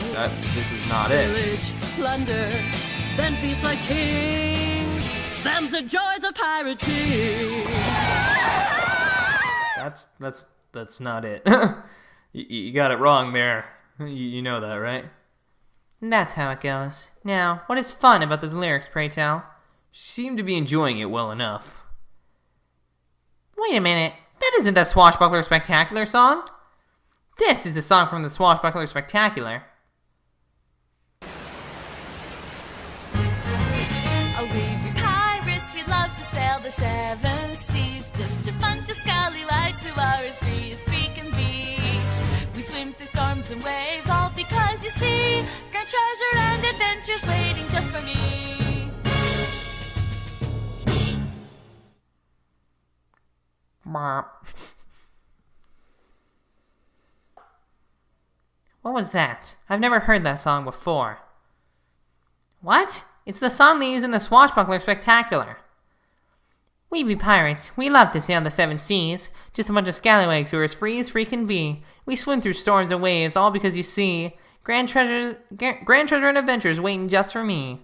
This is not it. Pillage, plunder, then feast like kings. Them's the joys of pirating. That's not it. You got it wrong there. You know that, right? That's how it goes. Now, what is fun about those lyrics, pray tell? Seem to be enjoying it well enough. Wait a minute, that isn't the Swashbuckler Spectacular song. This is the song from the Swashbuckler Spectacular. Oh, we be pirates, we love to sail the seven seas. Just a bunch of scallywags who are as free can be. We swim through storms and waves, all because you see great treasure and adventures waiting just for me. What was that? I've never heard that song before. What? It's the song they use in the Swashbuckler Spectacular. We be pirates. We love to sail the seven seas. Just a bunch of scallywags who are as free can be. We swim through storms and waves, all because you see grand treasure and adventures waiting just for me.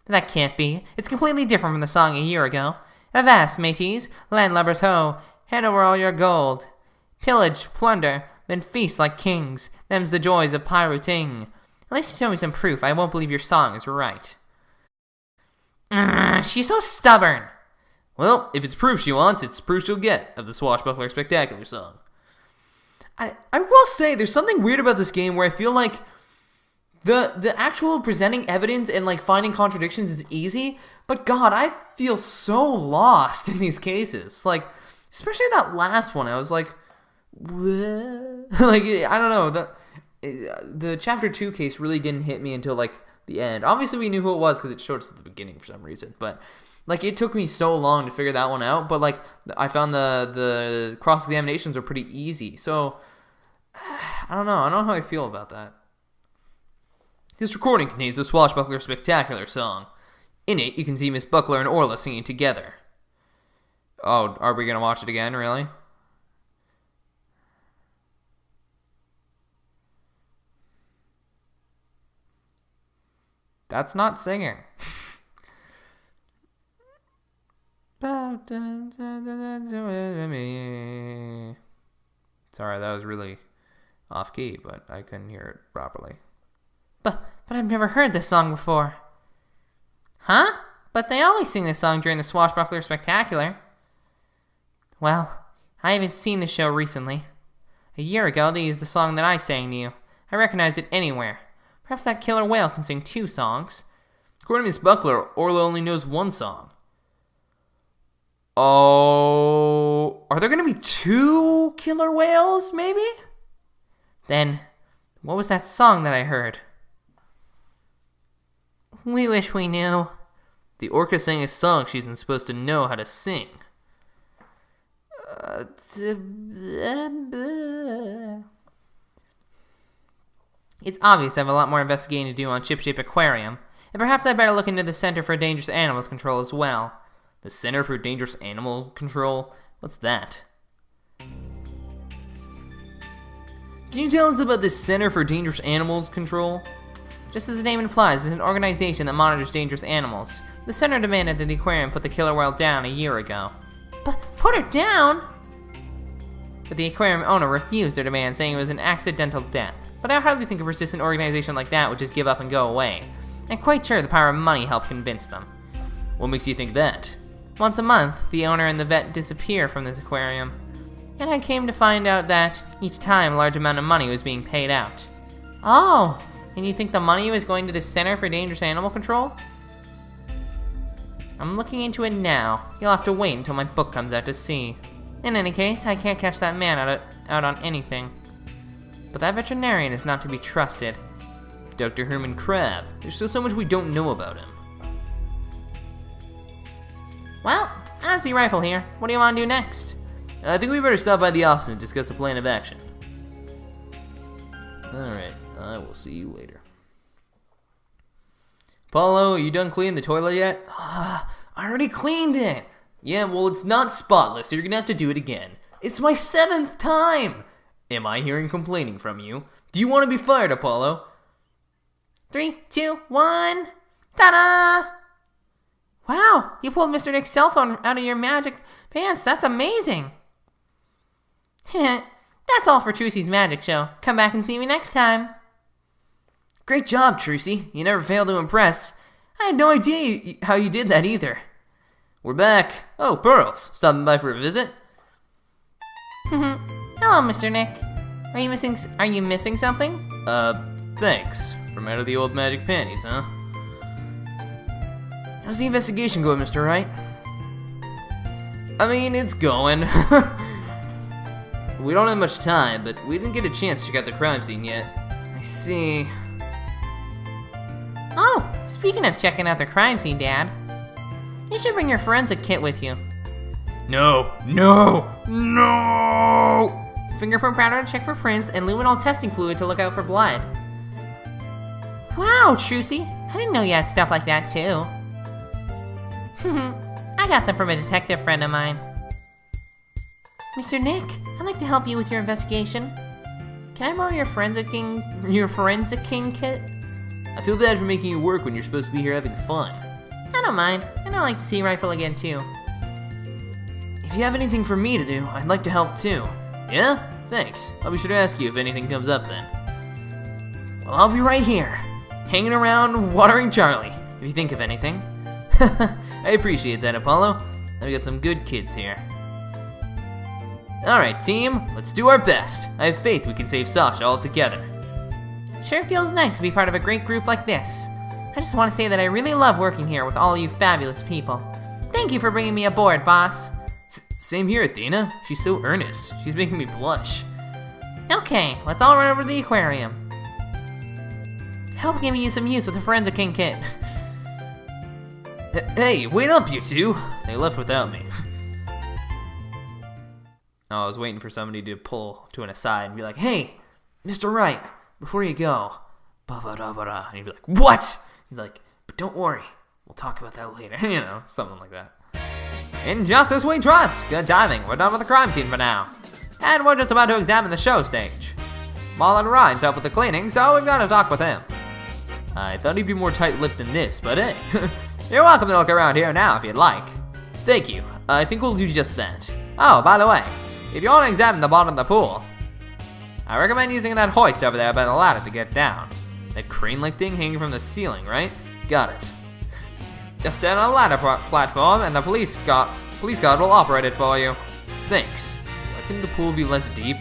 That can't be. It's completely different from the song a year ago. Avast, mateys, landlubbers ho, hand over all your gold. Pillage, plunder, then feast like kings. Them's the joys of pirating. At least show me some proof. I won't believe your song is right. She's so stubborn. Well, if it's proof she wants, it's proof she'll get of the Swashbuckler Spectacular song. I will say, there's something weird about this game where I feel like the actual presenting evidence and like finding contradictions is easy, but God, I feel so lost in these cases. Like, especially that last one, I was like, what? Like, I don't know, the chapter 2 case really didn't hit me until like the end. Obviously we knew who it was because it showed us at the beginning for some reason, but like it took me so long to figure that one out. But like I found the cross examinations were pretty easy, so I don't know how I feel about that. This recording contains the Swashbuckler Spectacular song. In it, you can see Miss Buckler and Orla singing together. Oh, are we gonna watch it again? Really? That's not singing. Sorry, that was really off key, but I couldn't hear it properly. But I've never heard this song before. Huh? But they always sing this song during the Swashbuckler Spectacular. Well, I haven't seen the show recently. A year ago, they used the song that I sang to you. I recognize it anywhere. Perhaps that killer whale can sing 2 songs. According to Miss Buckler, Orla only knows 1 song. Oh, are there going to be 2 killer whales, maybe? Then, what was that song that I heard? We wish we knew. The orca sang a song she's not supposed to know how to sing. It's obvious I have a lot more investigating to do on Ship-Shape Aquarium, and perhaps I'd better look into the Center for Dangerous Animals Control as well. The Center for Dangerous Animal Control? What's that? Can you tell us about the Center for Dangerous Animals Control? Just as the name implies, it's an organization that monitors dangerous animals. The center demanded that the aquarium put the killer whale down a year ago. But put her down? But the aquarium owner refused their demand, saying it was an accidental death. But I hardly think a persistent organization like that would just give up and go away. I'm quite sure the power of money helped convince them. What makes you think that? Once a month, the owner and the vet disappear from this aquarium. And I came to find out that each time a large amount of money was being paid out. Oh, And you think the money was going to the Center for Dangerous Animal Control? I'm looking into it now. You'll have to wait until my book comes out to see. In any case, I can't catch that man out on anything. But that veterinarian is not to be trusted. Dr. Herman Crab. There's still so much we don't know about him. Well, I don't see Rifle here. What do you want to do next? I think we better stop by the office and discuss a plan of action. Alright, I will see you later. Paulo, you done cleaning the toilet yet? I already cleaned it! Yeah, well, it's not spotless, so you're gonna have to do it again. It's my 7th time! Am I hearing complaining from you? Do you want to be fired, Apollo? 3, 2, 1. Ta-da! Wow, you pulled Mr. Nick's cell phone out of your magic pants. That's amazing. That's all for Trucy's magic show. Come back and see me next time. Great job, Trucy. You never fail to impress. I had no idea how you did that either. We're back. Oh, Pearls. Stopping by for a visit? Hello, Mr. Nick. Are you missing something? Thanks. From out of the old magic panties, huh? How's the investigation going, Mr. Wright? I mean, it's going. We don't have much time, but we didn't get a chance to check out the crime scene yet. I see. Oh, speaking of checking out the crime scene, Dad, you should bring your forensic kit with you. No! Fingerprint powder to check for prints and luminol testing fluid to look out for blood. Wow, Trucy, I didn't know you had stuff like that too. I got them from a detective friend of mine. Mr. Nick, I'd like to help you with your investigation. Can I borrow your forensic king kit? I feel bad for making you work when you're supposed to be here having fun. I don't mind, and I'd like to see Rifle again too. If you have anything for me to do, I'd like to help too. Yeah? Thanks. I'll be sure to ask you if anything comes up then. Well, I'll be right here, hanging around watering Charlie, if you think of anything. I appreciate that, Apollo. I've got some good kids here. Alright, team, let's do our best. I have faith we can save Sasha all together. Sure feels nice to be part of a great group like this. I just want to say that I really love working here with all you fabulous people. Thank you for bringing me aboard, boss. Same here, Athena. She's so earnest. She's making me blush. Okay, let's all run over to the aquarium. Help give you some use with the forensic king kit. Hey, wait up, you two! They left without me. Oh, I was waiting for somebody to pull to an aside and be like, "Hey, Mr. Wright, before you go, ba-ba-da-ba-da." And he'd be like, "What?" He's like, "But don't worry, we'll talk about that later." You know, something like that. In justice we trust! Good timing, we're done with the crime scene for now. And we're just about to examine the show stage. Marlon Rhymes helped with the cleaning, so we've got to talk with him. I thought he'd be more tight-lipped than this, but hey. You're welcome to look around here now if you'd like. Thank you. I think we'll do just that. Oh, by the way, if you want to examine the bottom of the pool, I recommend using that hoist over there by the ladder to get down. That crane-like thing hanging from the ceiling, right? Got it. Just stand on a ladder platform and the police guard will operate it for you. Thanks. Why couldn't the pool be less deep?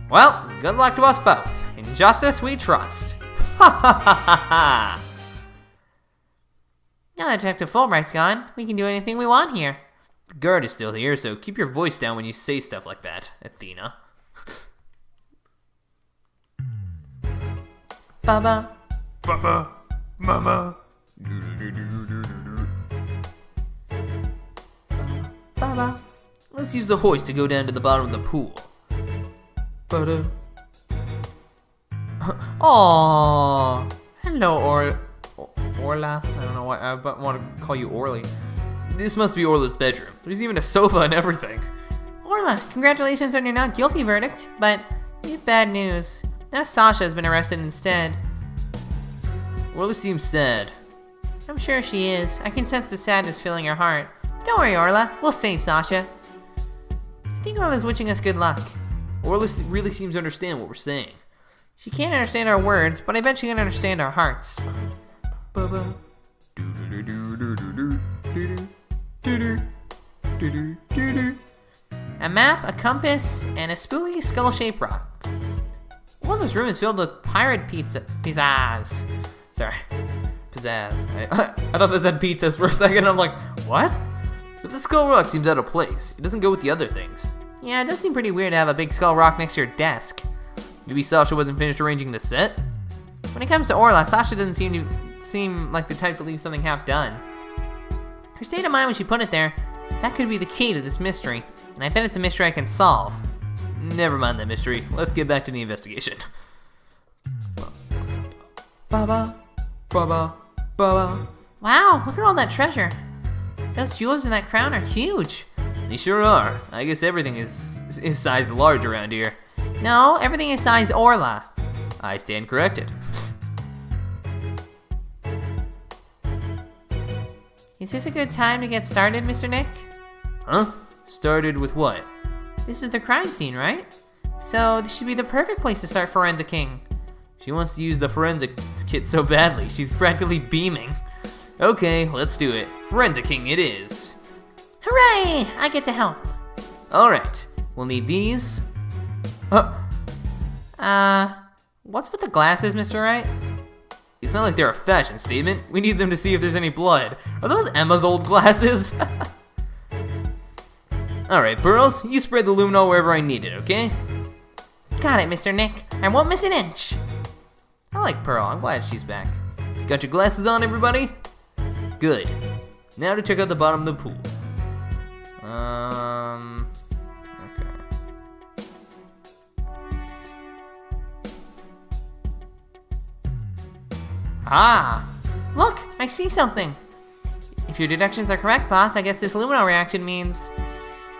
Well, good luck to us both. In justice we trust. Ha ha ha ha ha! Now that Detective Fulbright's gone, we can do anything we want here. The guard is still here, so keep your voice down when you say stuff like that, Athena. Baba. Baba, mama. Baba. Let's use the hoist to go down to the bottom of the pool. Ba-da. Aww. Hello, Orla. I don't know why I want to call you Orly. This must be Orla's bedroom. There's even a sofa and everything. Orla, congratulations on your not guilty verdict, but we have bad news. Now Sasha has been arrested instead. Orla seems sad. I'm sure she is. I can sense the sadness filling her heart. Don't worry, Orla. We'll save Sasha. I think Orla's wishing us good luck. Orla really seems to understand what we're saying. She can't understand our words, but I bet she can understand our hearts. Baba. A map, a compass, and a spooky skull-shaped rock. Well, this room is filled with pirate pizzazz. Sorry. Pizzazz. I thought this had pizzas for a second. I'm like, what? But the skull rock seems out of place. It doesn't go with the other things. Yeah, it does seem pretty weird to have a big skull rock next to your desk. Maybe Sasha wasn't finished arranging the set? When it comes to Orla, Sasha doesn't seem like the type to leave something half done. Her state of mind when she put it there, that could be the key to this mystery. And I bet it's a mystery I can solve. Never mind that mystery. Let's get back to the investigation. Baba, baba, baba. Wow, look at all that treasure. Those jewels in that crown are huge. They sure are. I guess everything is sized large around here. No, everything is size Orla. I stand corrected. Is this a good time to get started, Mr. Nick? Huh? Started with what? This is the crime scene, right? So this should be the perfect place to start Forensicking. She wants to use the forensics kit so badly, she's practically beaming. Okay, let's do it. Forensicking it is. Hooray! I get to help. Alright, we'll need these. What's with the glasses, Mr. Wright? It's not like they're a fashion statement. We need them to see if there's any blood. Are those Emma's old glasses? Alright, Pearls, you spread the luminol wherever I need it, okay? Got it, Mr. Nick. I won't miss an inch. I like Pearl, I'm glad she's back. Got your glasses on, everybody? Good. Now to check out the bottom of the pool. Okay. Ah! Look, I see something. If your deductions are correct, boss, I guess this luminol reaction means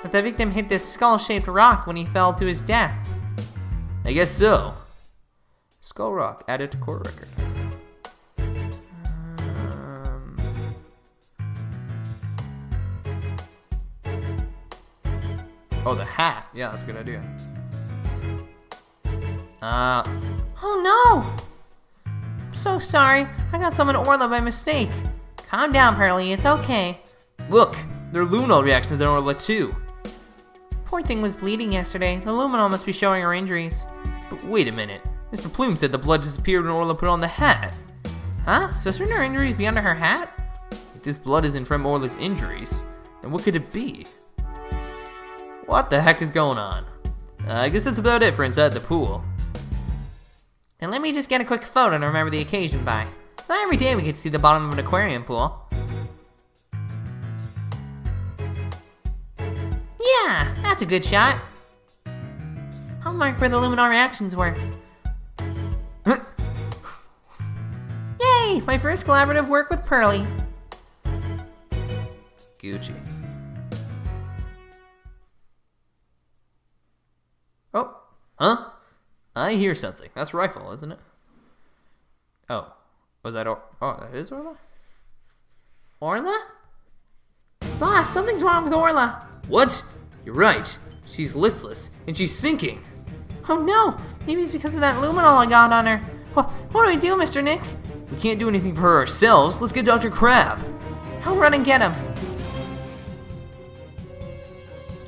that the victim hit this skull-shaped rock when he fell to his death. I guess so. Skull Rock, added to court record. Oh, the hat. Yeah, that's a good idea. Oh no! I'm so sorry. I got some in Orla by mistake. Calm down, Pearly. It's okay. Look, there are luminol reactions in Orla too. Poor thing was bleeding yesterday. The luminol must be showing her injuries. But wait a minute. Mr. Plume said the blood disappeared when Orla put on the hat. Huh? So shouldn't her injuries be under her hat? If this blood isn't from Orla's injuries, then what could it be? What the heck is going on? I guess that's about it for inside the pool. Then let me just get a quick photo to remember the occasion by. It's not every day we get to see the bottom of an aquarium pool. Yeah, that's a good shot. I'll mark where the luminol reactions were. Yay, my first collaborative work with Pearly. Gucci. Oh, Huh? I hear something. That's Rifle, isn't it? oh, was that? Oh, that is Orla. Orla? Boss, something's wrong with Orla. What? You're right. She's listless, and she's sinking. Oh no, maybe it's because of that luminol I got on her. What do we do, Mr. Nick? We can't do anything for her ourselves. Let's get Dr. Crab. I'll run and get him.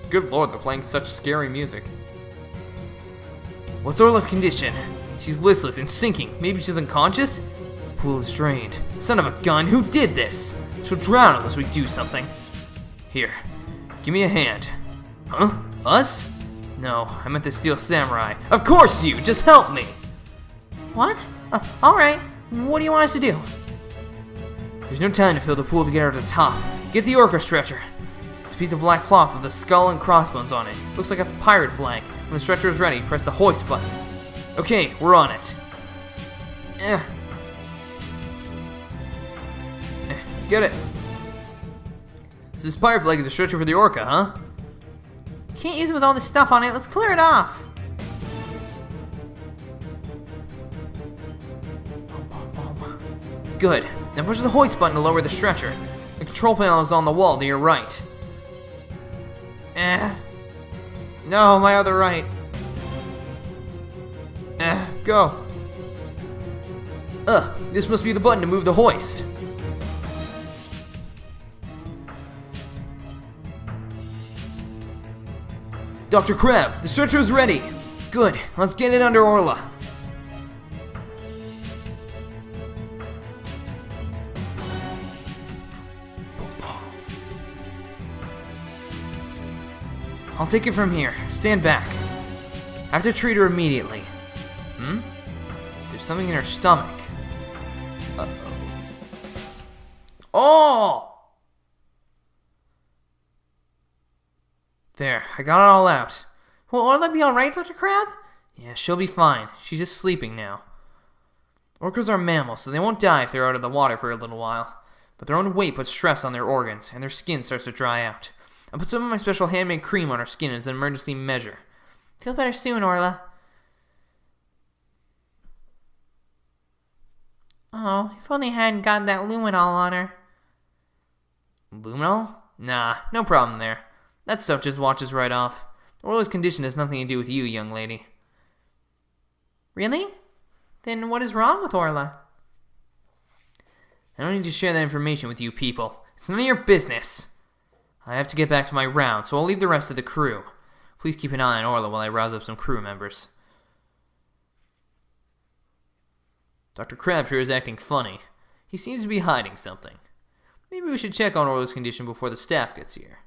Good lord, they're playing such scary music. What's Orla's condition? She's listless and sinking. Maybe she's unconscious? The pool is drained. Son of a gun, who did this? She'll drown unless we do something. Here, give me a hand. Huh? Us? No, I meant the Steel Samurai. Of course you! Just help me! What? Alright, what do you want us to do? There's no time to fill the pool to get her to the top. Get the orca stretcher. It's a piece of black cloth with a skull and crossbones on it. Looks like a pirate flag. When the stretcher is ready, press the hoist button. Okay, we're on it. Get it. So this pirate flag is a stretcher for the orca, huh? Can't use it with all this stuff on it. Let's clear it off. Good. Now push the hoist button to lower the stretcher. The control panel is on the wall to your right. No, my other right. Go. This must be the button to move the hoist. Dr. Crab, the stretcher is ready. Good, let's get it under Orla. I'll take it from here. Stand back. I have to treat her immediately. There's something in her stomach. Uh-oh. Oh! There, I got it all out. Will Orla be alright, Dr. Crab? Yeah, she'll be fine. She's just sleeping now. Orcas are mammals, so they won't die if they're out of the water for a little while. But their own weight puts stress on their organs, and their skin starts to dry out. I put some of my special handmade cream on her skin as an emergency measure. Feel better soon, Orla. Oh, if only I hadn't gotten that luminol on her. Luminol? Nah, no problem there. That stuff just washes right off. Orla's condition has nothing to do with you, young lady. Really? Then what is wrong with Orla? I don't need to share that information with you people. It's none of your business. I have to get back to my round, so I'll leave the rest of the crew. Please keep an eye on Orla while I rouse up some crew members. Dr. Crabtree is acting funny. He seems to be hiding something. Maybe we should check on Orla's condition before the staff gets here.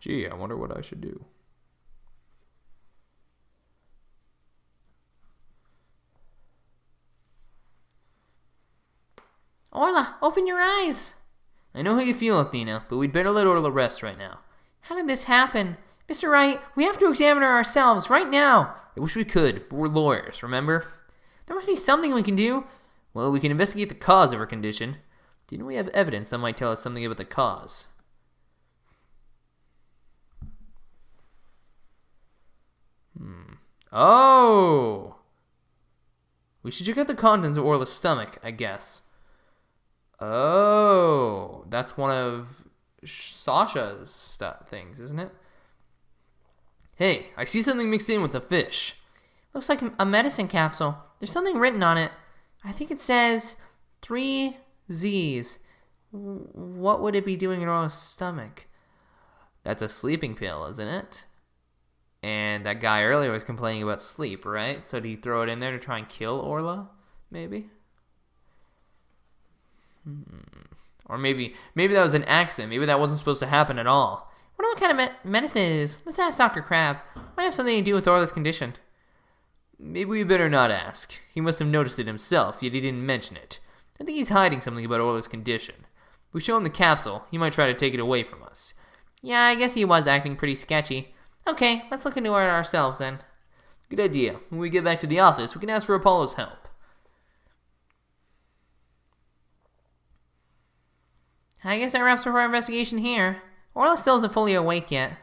Gee, I wonder what I should do. Orla, open your eyes! I know how you feel, Athena, but we'd better let Orla rest right now. How did this happen? Mr. Wright, we have to examine her ourselves, right now! I wish we could, but we're lawyers, remember? There must be something we can do. Well, we can investigate the cause of her condition. Do you know we have evidence that might tell us something about the cause? Oh! We should check out the contents of Orla's stomach, I guess. Oh, that's one of Sasha's things, isn't it? Hey, I see something mixed in with the fish. Looks like a medicine capsule. There's something written on it. I think it says 3 Z's. What would it be doing in Orla's stomach? That's a sleeping pill, isn't it? And that guy earlier was complaining about sleep, right? So did he throw it in there to try and kill Orla? Maybe? Or maybe that was an accident. Maybe that wasn't supposed to happen at all. I wonder what kind of medicine it is. Let's ask Dr. Crab. Might have something to do with Orla's condition. Maybe we better not ask. He must have noticed it himself, yet he didn't mention it. I think he's hiding something about Orla's condition. If we show him the capsule, he might try to take it away from us. Yeah, I guess he was acting pretty sketchy. Okay, let's look into it ourselves then. Good idea. When we get back to the office, we can ask for Apollo's help. I guess that wraps up our investigation here. Orla still isn't fully awake yet.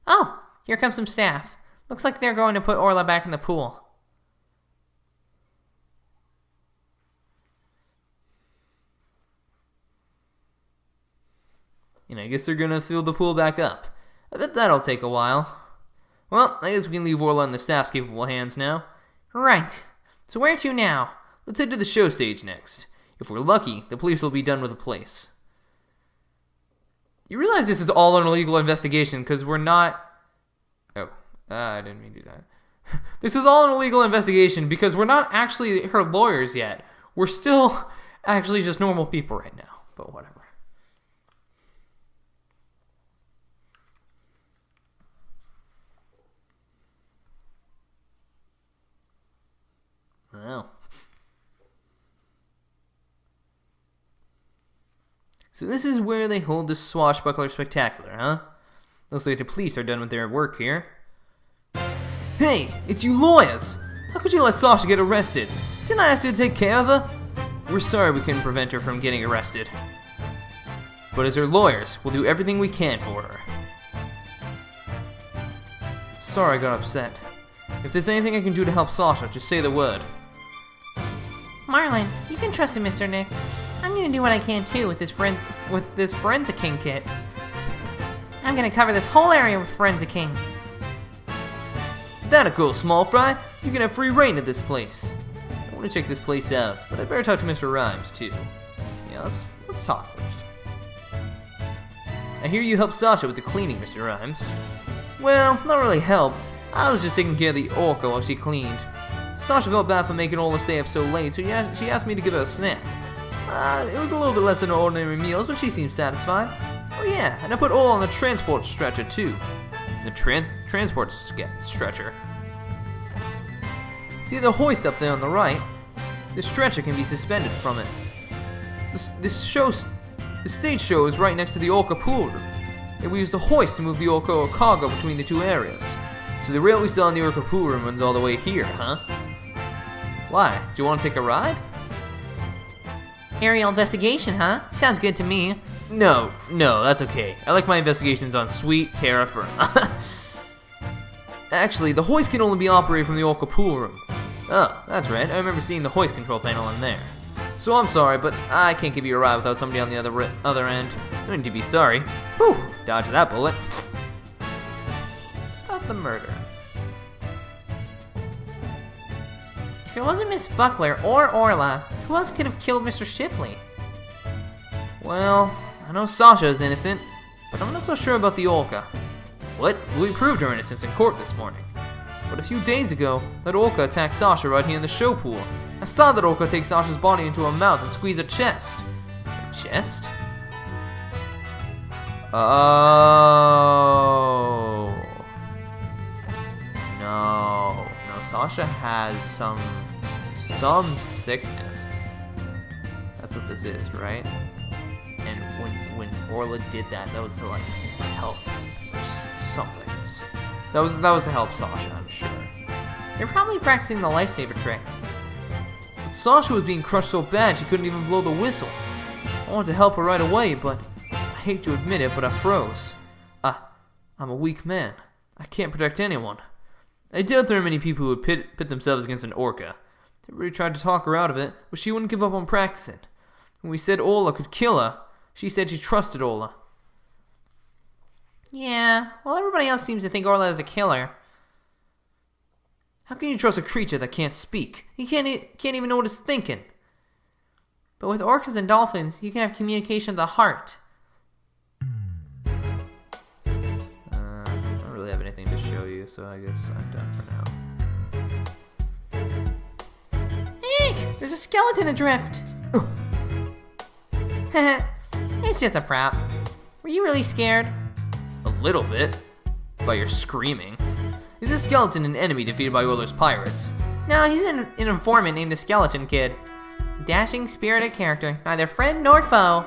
Oh, here comes some staff. Looks like they're going to put Orla back in the pool. And I guess they're going to fill the pool back up. I bet that'll take a while. Well, I guess we can leave Orla in the staff's capable hands now. Right. So where to now? Let's head to the show stage next. If we're lucky, the police will be done with the place. You realize this is all an illegal investigation because we're not... Oh, I didn't mean to do that. This is all an illegal investigation because we're not actually her lawyers yet. We're still actually just normal people right now, but whatever. Well. So this is where they hold the swashbuckler spectacular, huh? Looks like the police are done with their work here. Hey, it's you lawyers! How could you let Sasha get arrested? Didn't I ask you to take care of her? We're sorry we couldn't prevent her from getting arrested. But as her lawyers, we'll do everything we can for her. Sorry I got upset. If there's anything I can do to help Sasha, just say the word. Marlon, you can trust him, Mr. Nick. I'm gonna do what I can too with this Forensic King kit. I'm gonna cover this whole area with Forensic King. That'll go, small fry. You can have free reign at this place. I want to check this place out, but I better talk to Mr. Rhymes too. Yeah, let's talk first. I hear you helped Sasha with the cleaning, Mr. Rhymes. Well, not really helped. I was just taking care of the orca while she cleaned. Sasha felt bad for making Orla stay up so late, so she asked me to give her a snack. It was a little bit less than ordinary meals, but she seemed satisfied. Oh yeah, and I put Ola on the transport stretcher too. The transport stretcher? See the hoist up there on the right? The stretcher can be suspended from it. The stage show is right next to the Orca pool room, and we use the hoist to move the Orca cargo between the two areas. So the rail we saw in the Orca pool room runs all the way here, huh? Why? Do you want to take a ride? Aerial investigation, huh? Sounds good to me. No, that's okay. I like my investigations on sweet terra firma. Actually, the hoist can only be operated from the Orca pool room. Oh, that's right. I remember seeing the hoist control panel in there. So I'm sorry, but I can't give you a ride without somebody on the other end. No need to be sorry. Whew, dodged that bullet. About the murder. If it wasn't Miss Buckler or Orla, who else could have killed Mr. Shipley? Well, I know Sasha is innocent, but I'm not so sure about the Orca. What? We proved her innocence in court this morning. But a few days ago, that Orca attacked Sasha right here in the show pool. I saw that Orca take Sasha's body into her mouth and squeeze her chest. Her chest? Oh. No, Sasha has some sickness. That's what this is, right? And when Orla did that, that was to like help something. That was to help Sasha, I'm sure. They're probably practicing the lifesaver trick. But Sasha was being crushed so bad she couldn't even blow the whistle. I wanted to help her right away, but I hate to admit it, but I froze. I'm a weak man. I can't protect anyone. I doubt there are many people who would pit themselves against an Orca. Everybody tried to talk her out of it, but she wouldn't give up on practicing. When we said Orla could kill her, she said she trusted Orla. Yeah, well, everybody else seems to think Orla is a killer. How can you trust a creature that can't speak? He can't even know what it's thinking. But with orcas and dolphins, you can have communication of the heart. I don't really have anything to show you, so I guess I'm done for now. Eek! There's a skeleton adrift! It's just a prop. Were you really scared? A little bit. By your screaming. Is this skeleton an enemy defeated by Orla's pirates? No, he's an informant named the Skeleton Kid. A dashing, spirited character, neither friend nor foe.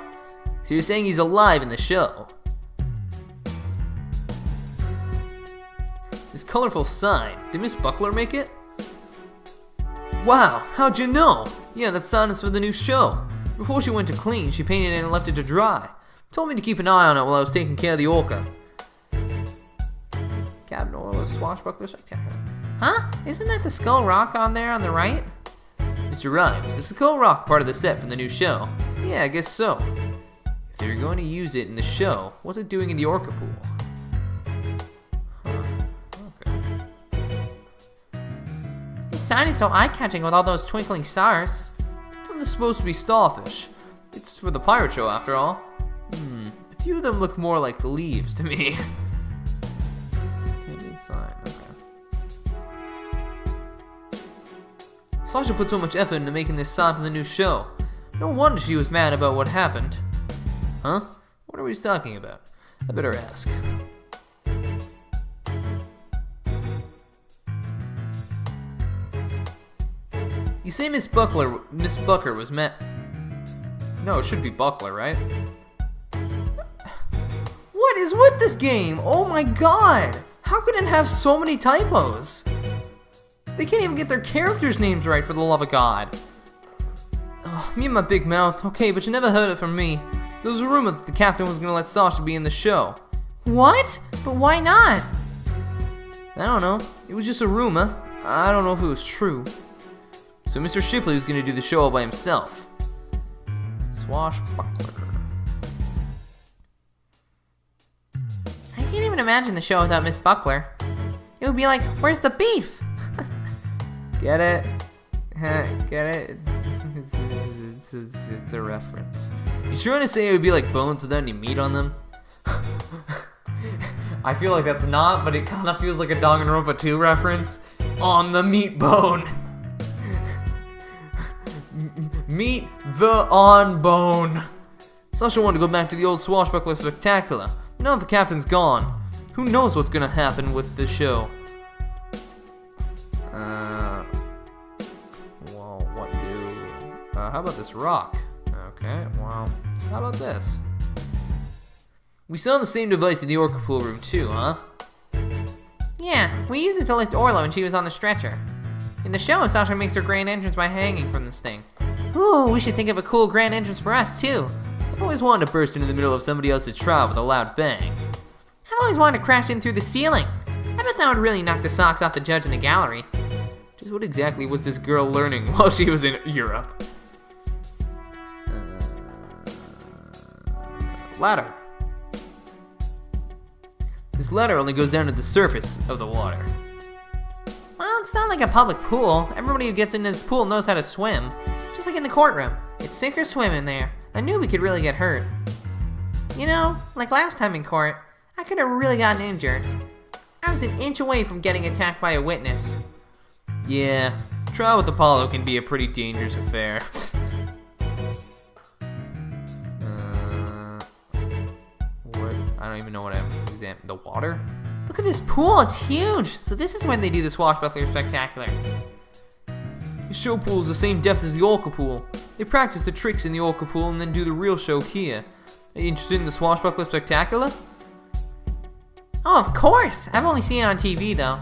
So you're saying he's alive in the show? This colorful sign, did Miss Buckler make it? Wow, how'd you know? Yeah, that sign is for the new show. Before she went to clean, she painted it and left it to dry. Told me to keep an eye on it while I was taking care of the Orca. Captain Orla's swashbuckler spectacular. Huh? Isn't that the Skull Rock on there on the right? Mr. Rhymes, is the Skull Rock part of the set from the new show? Yeah, I guess so. If they were going to use it in the show, what's it doing in the Orca pool? Okay. This sign is so eye-catching with all those twinkling stars. Isn't this supposed to be starfish? It's for the pirate show, after all. A few of them look more like the leaves to me. Sign, okay. Sasha put so much effort into making this sign for the new show. No wonder she was mad about what happened. Huh? What are we talking about? I better ask. You say Miss Buckler was mad. No, it should be Buckler, right? What is with this game? Oh my god! How could it have so many typos? They can't even get their characters' names right, for the love of God. Me and my big mouth. Okay, but you never heard it from me. There was a rumor that the captain was gonna let Sasha be in the show. What? But why not? I don't know. It was just a rumor. I don't know if it was true. So Mr. Shipley was gonna do the show all by himself. Swashbuckler. I can't even imagine the show without Miss Buckler. It would be like, where's the beef? Get it? Get it? It's a reference. You trying to say it would be like bones without any meat on them? I feel like that's not, but it kind of feels like a Danganronpa 2 reference. On the meat bone. Meet the on bone. Sasha wanted to go back to the old Swashbuckler Spectacular. Now that the captain's gone, who knows what's gonna happen with the show? Well, what do... how about this rock? Okay, well, how about this? We saw the same device in the Orca pool room too, huh? Yeah, we used it to lift Orla when she was on the stretcher. In the show, Sasha makes her grand entrance by hanging from this thing. Ooh, we should think of a cool grand entrance for us too. I've always wanted to burst into the middle of somebody else's trial with a loud bang. I've always wanted to crash in through the ceiling. I bet that would really knock the socks off the judge in the gallery. Just what exactly was this girl learning while she was in Europe? Ladder. This ladder only goes down to the surface of the water. Well, it's not like a public pool. Everybody who gets into this pool knows how to swim. Just like in the courtroom. It's sink or swim in there. A newbie could really get hurt. You know, like last time in court, I could have really gotten injured. I was an inch away from getting attacked by a witness. Yeah, trial with Apollo can be a pretty dangerous affair. What? I don't even know what I'm examining. The water? Look at this pool, it's huge. So this is when they do the Swashbuckler Spectacular. The show pool is the same depth as the Orca pool. They practice the tricks in the Orca pool and then do the real show here. Are you interested in the Swashbuckler Spectacular? Oh, of course. I've only seen it on TV though.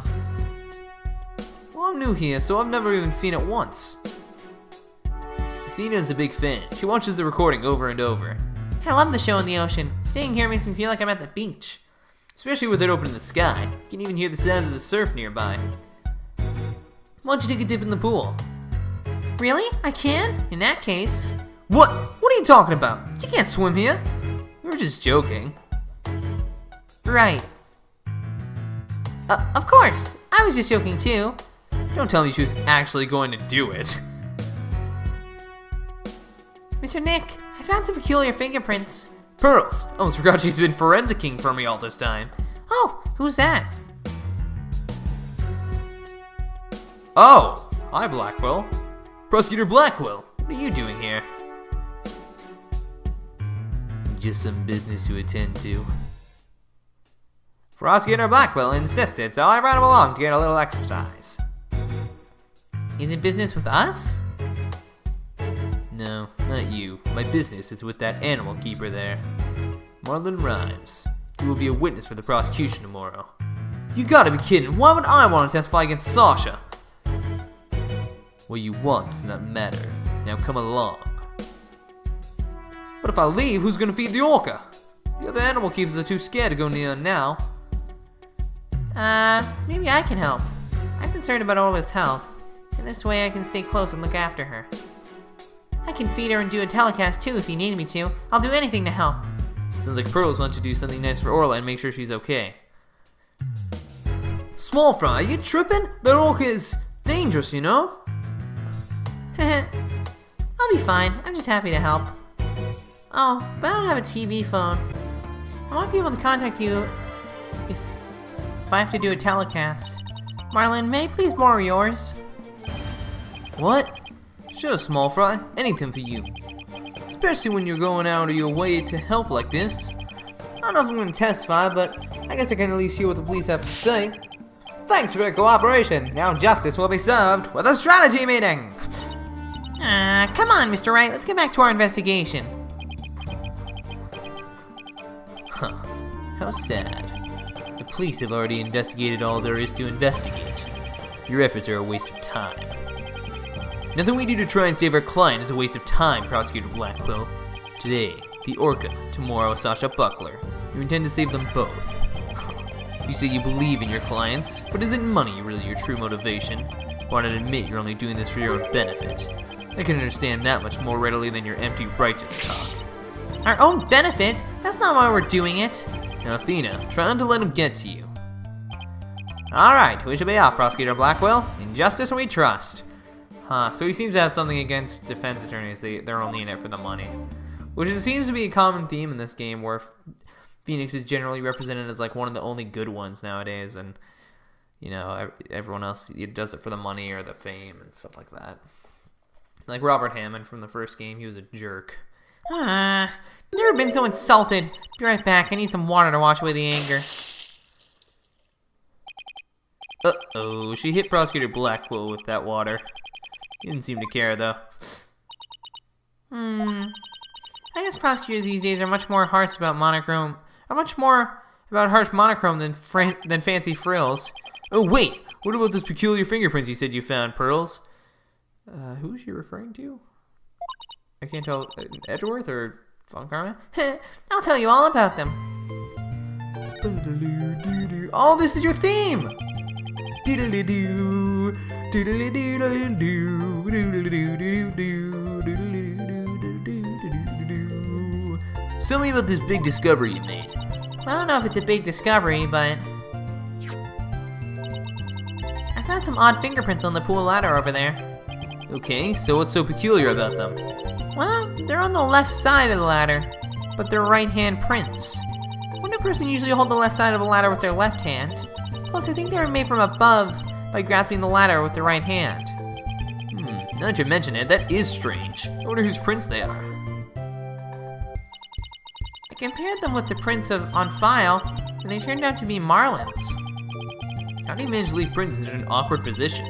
Well, I'm new here, so I've never even seen it once. Athena's a big fan. She watches the recording over and over. I love the show in the ocean. Staying here makes me feel like I'm at the beach. Especially with it open in the sky. You can even hear the sounds of the surf nearby. Why don't you take a dip in the pool? Really? I can? In that case... What? What are you talking about? You can't swim here. We were just joking. Right. Of course. I was just joking too. Don't tell me she was actually going to do it. Mr. Nick, I found some peculiar fingerprints. Pearls! Almost forgot she's been forensicing for me all this time. Oh, who's that? Oh! Hi, Blackwell. Prosecutor Blackwell, what are you doing here? Just some business to attend to. Prosecutor Blackwell insisted, so I brought him along to get a little exercise. Is it business with us? No, not you. My business is with that animal keeper there. Marlon Rhymes. He will be a witness for the prosecution tomorrow. You gotta be kidding. Why would I want to testify against Sasha? What you want does not matter. Now come along. But if I leave, who's gonna feed the orca? The other animal keepers are too scared to go near now. Maybe I can help. I'm concerned about Orla's health. In this way I can stay close and look after her. I can feed her and do a telecast too if you need me to. I'll do anything to help. Sounds like Pearls wants to do something nice for Orla and make sure she's okay. Small Fry, you tripping? That orca is dangerous, you know? I'll be fine. I'm just happy to help. Oh, but I don't have a TV phone. I won't be able to contact you if I have to do a telecast. Marlon, may I please borrow yours? What? Sure, Small Fry. Anything for you. Especially when you're going out of your way to help like this. I don't know if I'm going to testify, but I guess I can at least hear what the police have to say. Thanks for your cooperation. Now justice will be served with a strategy meeting. Come on, Mr. Wright. Let's get back to our investigation. Huh. How sad. The police have already investigated all there is to investigate. Your efforts are a waste of time. Nothing we do to try and save our client is a waste of time, Prosecutor Blackwell. Today, the Orca. Tomorrow, Sasha Buckler. You intend to save them both. You say you believe in your clients, but isn't money really your true motivation? Why not admit you're only doing this for your own benefit? I can understand that much more readily than your empty righteous talk. Our own benefit? That's not why we're doing it. Now, Athena, try not to let him get to you. Alright, we should be off, Prosecutor Blackwell. In justice we trust. Huh, so he seems to have something against defense attorneys. They're only in it for the money. Which seems to be a common theme in this game, where Pheonix is generally represented as like one of the only good ones nowadays, and you know, everyone else does it for the money or the fame and stuff like that. Like Robert Hammond from the first game, he was a jerk. Never been so insulted. Be right back. I need some water to wash away the anger. Uh-oh, she hit Prosecutor Blackwell with that water. He didn't seem to care, though. I guess prosecutors these days are much more harsh about monochrome. Are much more about harsh monochrome than fancy frills. Oh, wait! What about those peculiar fingerprints you said you found, Pearls? Who is she referring to? I can't tell. Edgeworth or Von Karma? I'll tell you all about them. Oh, this is your theme! Tell me about this big discovery you made. I don't know if it's a big discovery, but I found some odd fingerprints on the pool ladder over there. Okay, so what's so peculiar about them? Well, they're on the left side of the ladder, but they're right-hand prints. Wouldn't a person usually hold the left side of a ladder with their left hand? Plus, I think they were made from above by grasping the ladder with their right hand. Now that you mention it, that is strange. I wonder whose prints they are. I compared them with the prints on file, and they turned out to be Marlin's. How do you manage to leave prints in such an awkward position?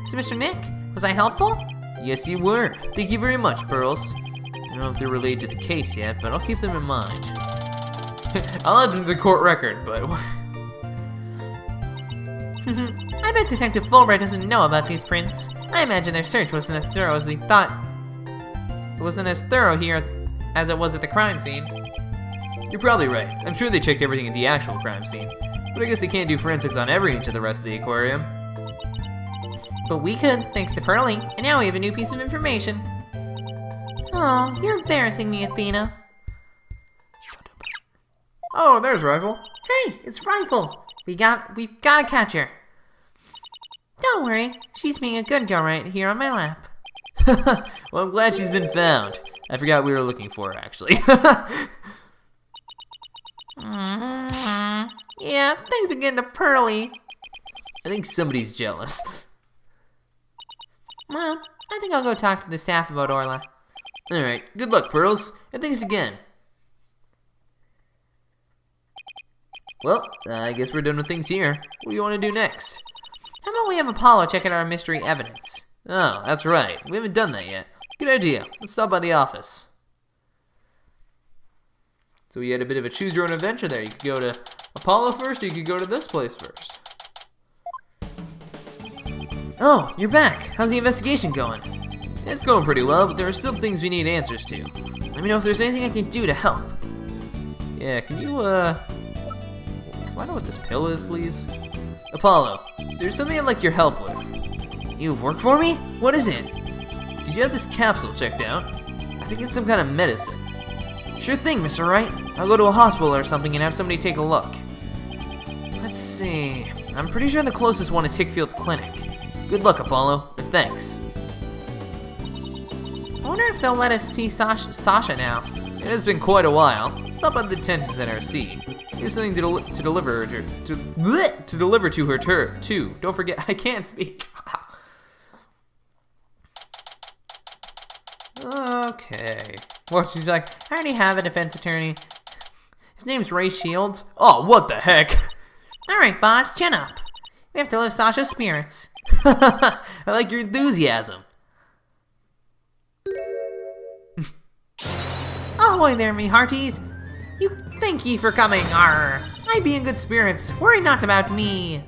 So, Mr. Nick, was I helpful? Yes, you were. Thank you very much, Pearls. I don't know if they're related to the case yet, but I'll keep them in mind. I'll add them to the court record, but... I bet Detective Fulbright doesn't know about these prints. I imagine their search wasn't as thorough as they thought. It wasn't as thorough here as it was at the crime scene. You're probably right. I'm sure they checked everything at the actual crime scene. But I guess they can't do forensics on every inch of the rest of the aquarium. But we could, thanks to Pearlie, and now we have a new piece of information. Oh, you're embarrassing me, Athena. Oh, there's Rifle. Hey, it's Rifle. We've got to catch her. Don't worry, she's being a good girl right here on my lap. Well, I'm glad she's been found. I forgot we were looking for her, actually. Yeah, thanks again to Pearlie. I think somebody's jealous. Well, I think I'll go talk to the staff about Orla. Alright, good luck, Pearls, and thanks again. Well, I guess we're done with things here. What do you want to do next? How about we have Apollo check out our mystery evidence? Oh, that's right. We haven't done that yet. Good idea. Let's stop by the office. So we had a bit of a choose your own adventure there. You could go to Apollo first, or you could go to this place first. Oh, you're back. How's the investigation going? It's going pretty well, but there are still things we need answers to. Let me know if there's anything I can do to help. Yeah, can you, find out what this pill is, please? Apollo, there's something I'd like your help with. You've worked for me? What is it? Did you have this capsule checked out? I think it's some kind of medicine. Sure thing, Mr. Wright. I'll go to a hospital or something and have somebody take a look. Let's see. I'm pretty sure the closest one is Hickfield Clinic. Good luck, Apollo, and thanks. I wonder if they'll let us see Sasha now. It has been quite a while. Stop by the attendants at our seat. Here's something to deliver to her too. Don't forget, I can't speak. Okay. Well, she's like, I already have a defense attorney. His name's Ray Shields. Oh, what the heck? Alright, boss, chin up. We have to lift Sasha's spirits. I like your enthusiasm. Ahoy there, me hearties. You thank ye for coming, arr. I be in good spirits. Worry not about me.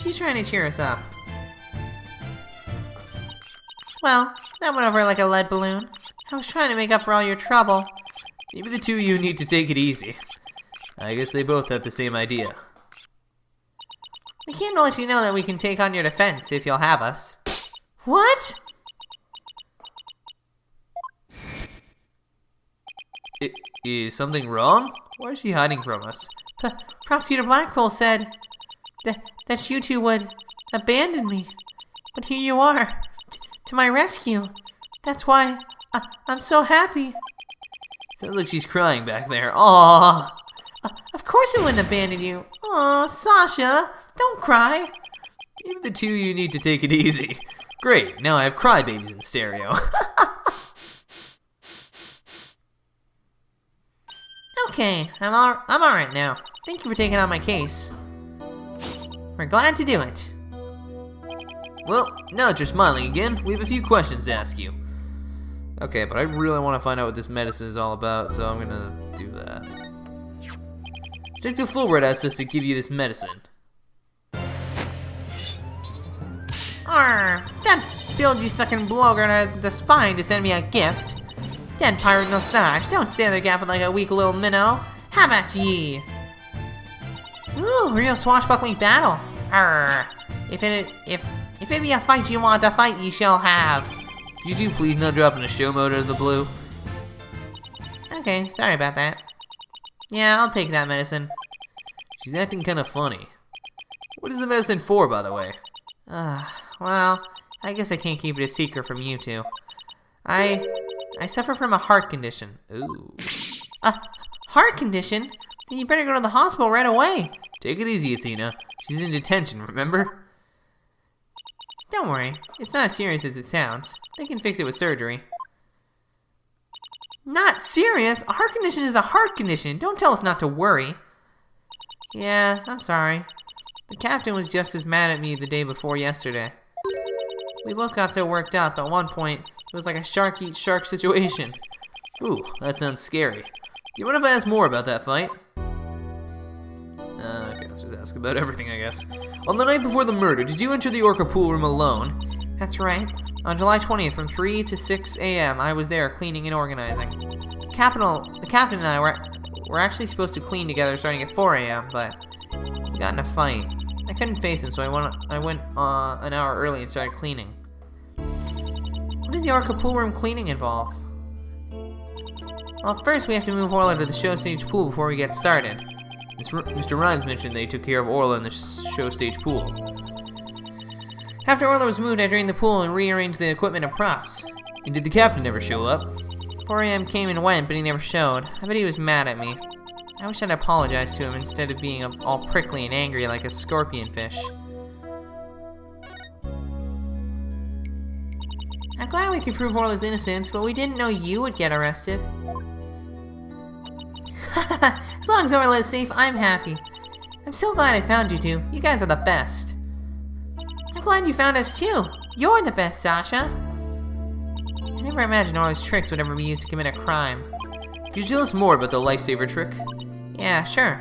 She's trying to cheer us up. Well, that went over like a lead balloon. I was trying to make up for all your trouble. Maybe the two of you need to take it easy. I guess they both have the same idea. We came to let you know that we can take on your defense if you'll have us. What? Is something wrong? Why is she hiding from us? Prosecutor Blackwell said that you two would abandon me. But here you are, to my rescue. That's why I'm so happy. Sounds like she's crying back there. Aww. Of course I wouldn't abandon you. Aw, Sasha, don't cry. Maybe the two of you need to take it easy. Great, now I have crybabies in stereo. Okay, I'm alright now. Thank you for taking on my case. We're glad to do it. Well, now that you're smiling again, we have a few questions to ask you. Okay, but I really want to find out what this medicine is all about, so I'm gonna do that. Detective Fulbright asked us to give you this medicine. Arr, that bilge-sucking blogger has the spine to send me a gift. Dead pirate no snatch, don't stand there gapping like a weak little minnow. Have at ye! Ooh, real swashbuckling battle. Arr, if it be a fight you want, a fight you shall have. Could you please not drop into show mode out of the blue? Okay, sorry about that. Yeah, I'll take that medicine. She's acting kind of funny. What is the medicine for, by the way? Well, I guess I can't keep it a secret from you two. I suffer from a heart condition. Ooh. A heart condition? Then you better go to the hospital right away. Take it easy, Athena. She's in detention, remember? Don't worry, it's not as serious as it sounds. They can fix it with surgery. Not serious? A heart condition is a heart condition. Don't tell us not to worry. Yeah, I'm sorry. The captain was just as mad at me the day before yesterday. We both got so worked up, at one point, it was like a shark eats shark situation. Ooh, that sounds scary. Do you mind if I ask more about that fight? Okay, let's just ask about everything, I guess. On the night before the murder, did you enter the Orca pool room alone? That's right. On July 20th, from 3 to 6 a.m., I was there cleaning and organizing. The captain and I were actually supposed to clean together starting at 4 a.m., but we got in a fight. I couldn't face him, so I went an hour early and started cleaning. What does the Orca pool room cleaning involve? Well, first we have to move Orla to the show stage pool before we get started. Mr. Rhymes mentioned they took care of Orla in the show stage pool. After Orla was moved, I drained the pool and rearranged the equipment and props. And did the captain ever show up? 4 a.m. came and went, but he never showed. I bet he was mad at me. I wish I'd apologized to him instead of being all prickly and angry like a scorpion fish. I'm glad we could prove Orla's innocence, but we didn't know you would get arrested. As long as Orla is safe, I'm happy. I'm so glad I found you two. You guys are the best. I'm glad you found us too. You're the best, Sasha. I never imagined Orla's tricks would ever be used to commit a crime. Could you tell us more about the lifesaver trick? Yeah, sure.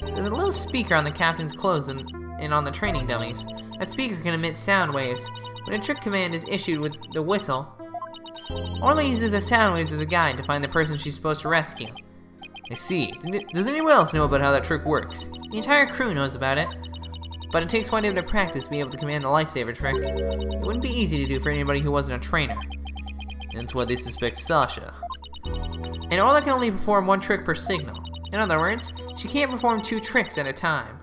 There's a little speaker on the captain's clothes and on the training dummies. That speaker can emit sound waves. When a trick command is issued with the whistle, Orla uses the sound waves as a guide to find the person she's supposed to rescue. I see. Does anyone else know about how that trick works? The entire crew knows about it, but it takes quite a bit of practice to be able to command the lifesaver trick. It wouldn't be easy to do for anybody who wasn't a trainer. That's why they suspect Sasha. And Orla can only perform one trick per signal. In other words, she can't perform 2 tricks at a time.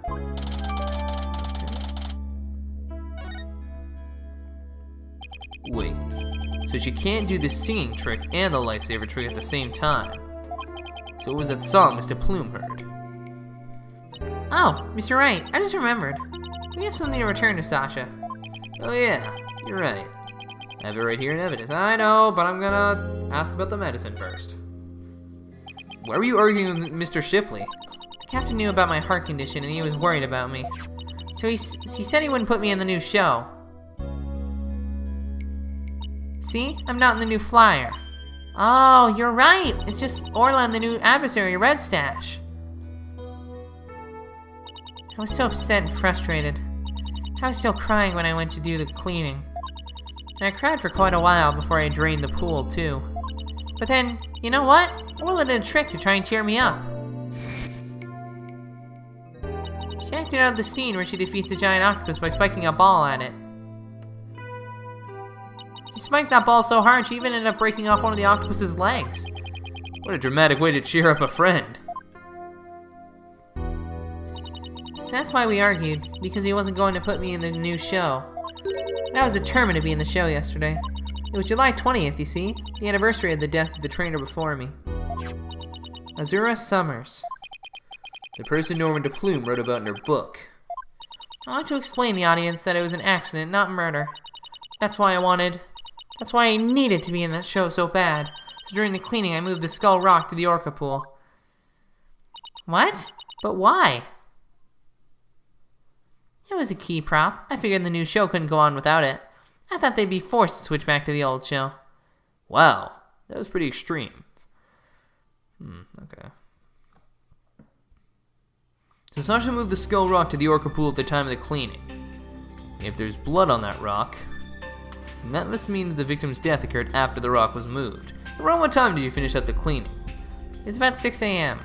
Wait, so she can't do the singing trick and the lifesaver trick at the same time. So it was that song Mr. Plume heard. Oh, Mr. Wright, I just remembered. We have something to return to Sasha. Oh yeah, you're right. I have it right here in evidence. I know, but I'm gonna ask about the medicine first. Why were you arguing with Mr. Shipley? The captain knew about my heart condition and he was worried about me. So he said he wouldn't put me in the new show. See? I'm not in the new flyer. Oh, you're right. It's just Orla and the new adversary, Red Stash. I was so upset and frustrated. I was still crying when I went to do the cleaning. And I cried for quite a while before I drained the pool, too. But then, you know what? Orla did a trick to try and cheer me up. She acted out the scene where she defeats the giant octopus by spiking a ball at it. She spiked that ball so hard she even ended up breaking off one of the octopus's legs. What a dramatic way to cheer up a friend. So that's why we argued, because he wasn't going to put me in the new show. But I was determined to be in the show yesterday. It was July 20th, you see, the anniversary of the death of the trainer before me. Azura Summers. The person Norman DePlume wrote about in her book. I want to explain to the audience that it was an accident, not murder. That's why I needed to be in that show so bad. So during the cleaning, I moved the skull rock to the orca pool. What? But why? It was a key prop. I figured the new show couldn't go on without it. I thought they'd be forced to switch back to the old show. Wow, that was pretty extreme. Okay. So Sasha moved the skull rock to the orca pool at the time of the cleaning. If there's blood on that rock, then that must mean that the victim's death occurred after the rock was moved. Around what time did you finish up the cleaning? It's about 6 a.m.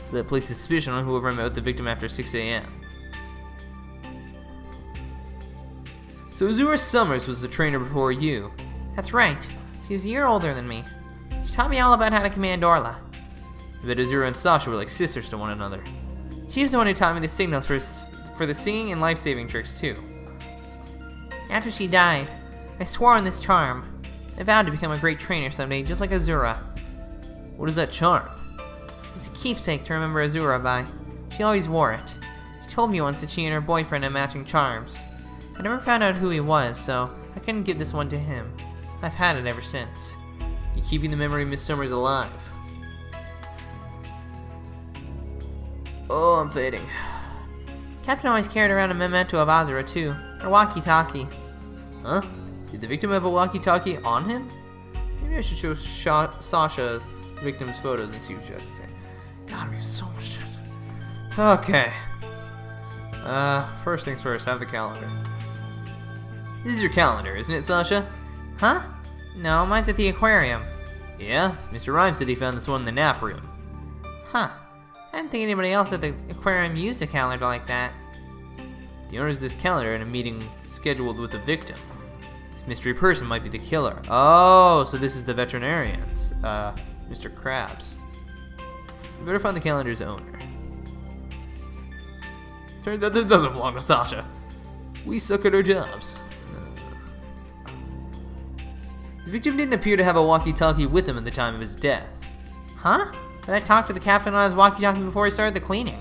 So that places suspicion on whoever met with the victim after 6 a.m. So Azura Summers was the trainer before you. That's right. She was a year older than me. She taught me all about how to command Orla. I bet Azura and Sasha were like sisters to one another. She was the one who taught me the signals for the singing and life-saving tricks too. After she died, I swore on this charm. I vowed to become a great trainer someday, just like Azura. What is that charm? It's a keepsake to remember Azura by. She always wore it. She told me once that she and her boyfriend had matching charms. I never found out who he was, so I couldn't give this one to him. I've had it ever since. You're keeping the memory of Miss Summers alive. Oh, I'm fading. Captain always carried around a memento of Azura too, her walkie-talkie. Huh? Did the victim have a walkie-talkie on him? Maybe I should show Sasha victim's photos and see what she has to say. God, we have so much shit. Okay. First things first, have the calendar. This is your calendar, isn't it, Sasha? Huh? No, mine's at the aquarium. Yeah? Mr. Rhymes said he found this one in the nap room. Huh. I didn't think anybody else at the aquarium used a calendar like that. The owner has this calendar in a meeting scheduled with the victim. This mystery person might be the killer. Oh, so this is the veterinarians. Mr. Krabs. You better find the calendar's owner. Turns out this doesn't belong to Sasha. We suck at our jobs. The victim didn't appear to have a walkie-talkie with him at the time of his death. Huh? Did I talk to the captain on his walkie-talkie before he started the cleaning?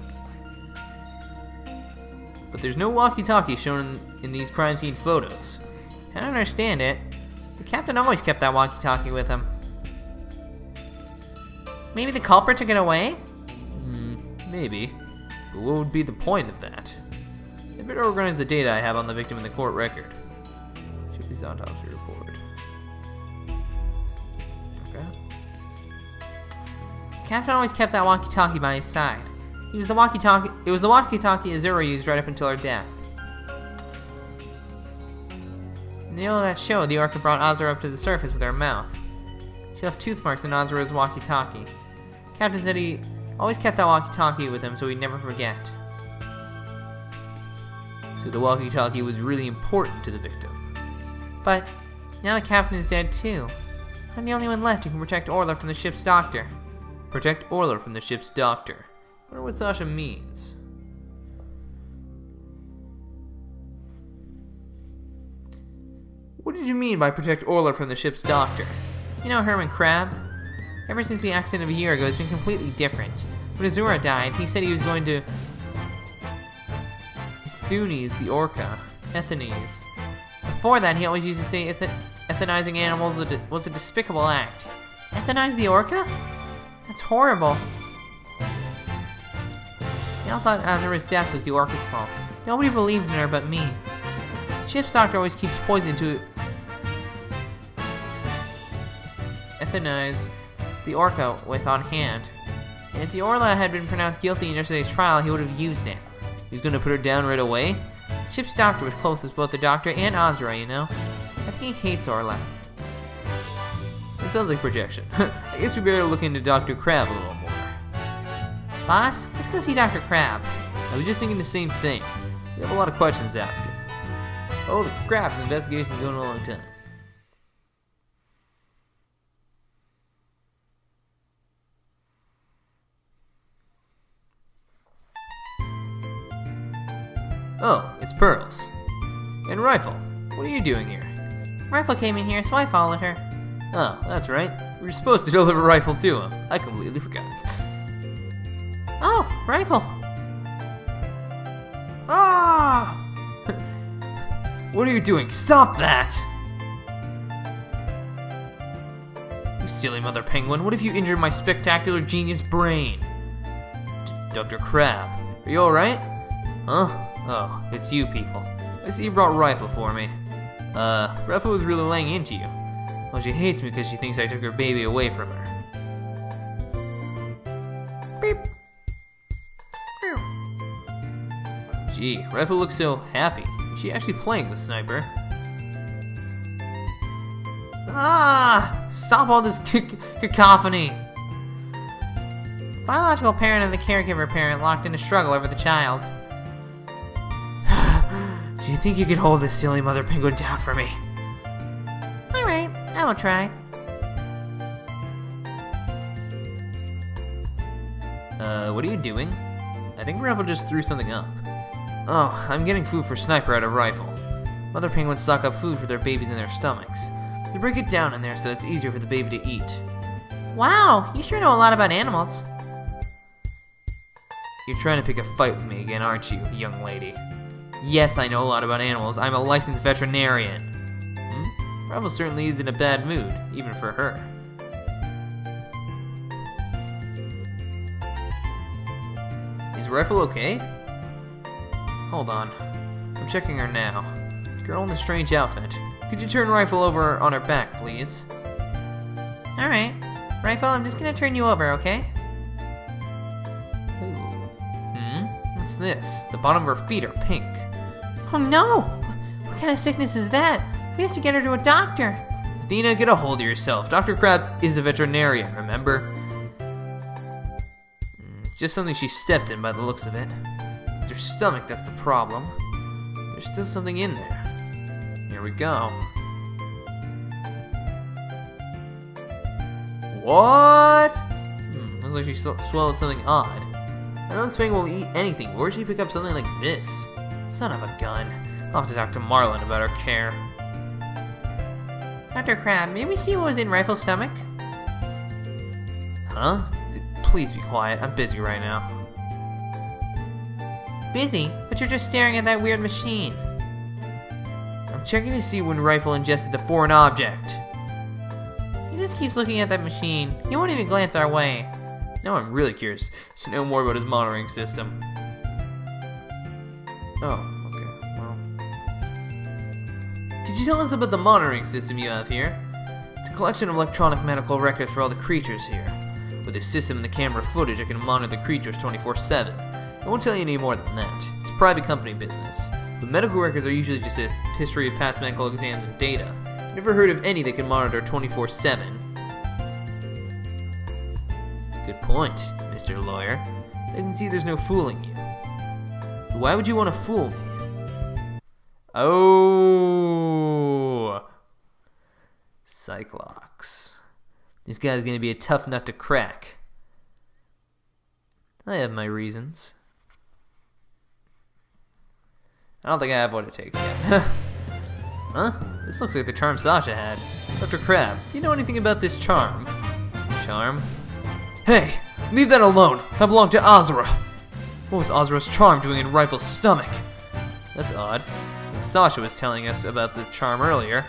But there's no walkie-talkie shown in these crime scene photos. I don't understand it. The captain always kept that walkie-talkie with him. Maybe the culprit took it away? Maybe. But what would be the point of that? I better organize the data I have on the victim in the court record. Should be autopsy report. Okay. The captain always kept that walkie-talkie by his side. It was the walkie-talkie Azura used right up until her death. In the middle of that show, the orca brought Azura up to the surface with her mouth. She left tooth marks in Azura's walkie-talkie. Captain said he always kept that walkie-talkie with him so he'd never forget. So the walkie-talkie was really important to the victim. But now the captain is dead too. I'm the only one left who can protect Orla from the ship's doctor. Protect Orla from the ship's doctor. I wonder what Sasha means. What did you mean by protect Orla from the ship's doctor? You know Herman Crab? Ever since the accident of a year ago, he's been completely different. When Azura died, he said he was going to Pheonix, the orca. Destinies. Before that, he always used to say euthanizing animals was a despicable act. Euthanize the orca? That's horrible. They all thought Azura's death was the orca's fault. Nobody believed in her but me. The ship's doctor always keeps poison to euthanize the orca with on hand. And if the Orla had been pronounced guilty in yesterday's trial, he would have used it. He's gonna put her down right away? The ship's doctor was close with both the doctor and Azura, you know? I think he hates Orla. It sounds like projection. I guess we better look into Dr. Crab a little more. Boss, let's go see Dr. Crab. I was just thinking the same thing. We have a lot of questions to ask him. Oh, the Crab's investigation is going a long time. Oh, it's Pearls. And Rifle, what are you doing here? Rifle came in here, so I followed her. Oh, that's right. We were supposed to deliver Rifle to him. I completely forgot. Oh, Rifle! Ah! What are you doing? Stop that! silly mother penguin. What if you injured my spectacular genius brain? Dr. Crab, are you alright? Huh? Oh, it's you people. I see you brought Rifle for me. Rifle was really laying into you. Well, she hates me because she thinks I took her baby away from her. Beep. Gee, Rifle looks so happy. Is she actually playing with Sniper? Ah! Stop all this cacophony! Biological parent and the caregiver parent locked in a struggle over the child. Do you think you could hold this silly mother penguin down for me? Alright, I will try. What are you doing? I think Rifle just threw something up. Oh, I'm getting food for Sniper out of Rifle. Mother penguins stock up food for their babies in their stomachs. They break it down in there so it's easier for the baby to eat. Wow, you sure know a lot about animals. You're trying to pick a fight with me again, aren't you, young lady? Yes, I know a lot about animals. I'm a licensed veterinarian. Rifle certainly is in a bad mood, even for her. Is Rifle okay? Hold on. I'm checking her now. Girl in the strange outfit. Could you turn Rifle over on her back, please? Alright. Rifle, I'm just gonna turn you over, okay? What's this? The bottom of her feet are pink. Oh no! What kind of sickness is that? We have to get her to a doctor. Athena, get a hold of yourself. Dr. Crab is a veterinarian, remember? It's just something she stepped in by the looks of it. It's her stomach that's the problem. There's still something in there. Here we go. What? Looks like she swallowed something odd. I know this thing will eat anything, but where'd she pick up something like this? Son of a gun. I'll have to talk to Marlin about her care. Dr. Crab, may we see what was in Rifle's stomach? Huh? Please be quiet. I'm busy right now. Busy? But you're just staring at that weird machine. I'm checking to see when Rifle ingested the foreign object. He just keeps looking at that machine. He won't even glance our way. Now I'm really curious to know more about his monitoring system. Oh, okay, well. Could you tell us about the monitoring system you have here? It's a collection of electronic medical records for all the creatures here. With this system and the camera footage, I can monitor the creatures 24/7. I won't tell you any more than that. It's private company business. But medical records are usually just a history of past medical exams and data. I've never heard of any that can monitor 24/7. Good point, Mr. Lawyer. I can see there's no fooling you. Why would you want to fool me? Oh, Cyclops. This guy's gonna be a tough nut to crack. I have my reasons. I don't think I have what it takes yet. Huh? This looks like the charm Sasha had. Dr. Crab, do you know anything about this charm? Charm? Hey, leave that alone. That belonged to Azura. What was Azura's charm doing in Rifle's stomach? That's odd. Sasha was telling us about the charm earlier.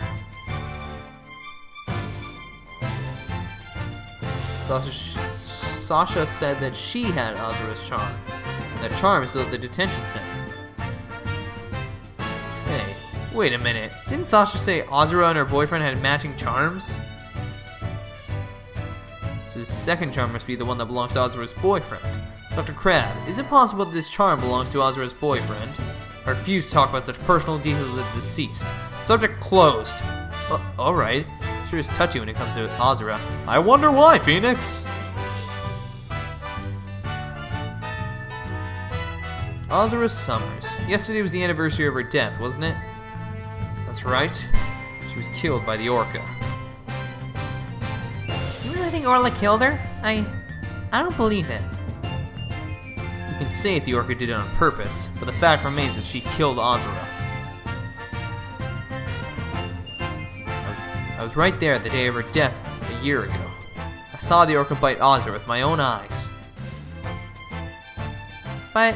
Sasha said that she had Azura's charm. And that charm is still at the detention center. Hey, wait a minute. Didn't Sasha say Azura and her boyfriend had matching charms? So the second charm must be the one that belongs to Azura's boyfriend. Dr. Crab, is it possible that this charm belongs to Azura's boyfriend? I refuse to talk about such personal details of the deceased. Subject closed. Alright. Sure is touchy when it comes to Azura. I wonder why, Pheonix? Azura Summers. Yesterday was the anniversary of her death, wasn't it? That's right. She was killed by the Orca. You really think Orla killed her? I don't believe it. You can say if the Orca did it on purpose, but the fact remains that she killed Azura. I was right there the day of her death a year ago. I saw the Orca bite Azura with my own eyes. But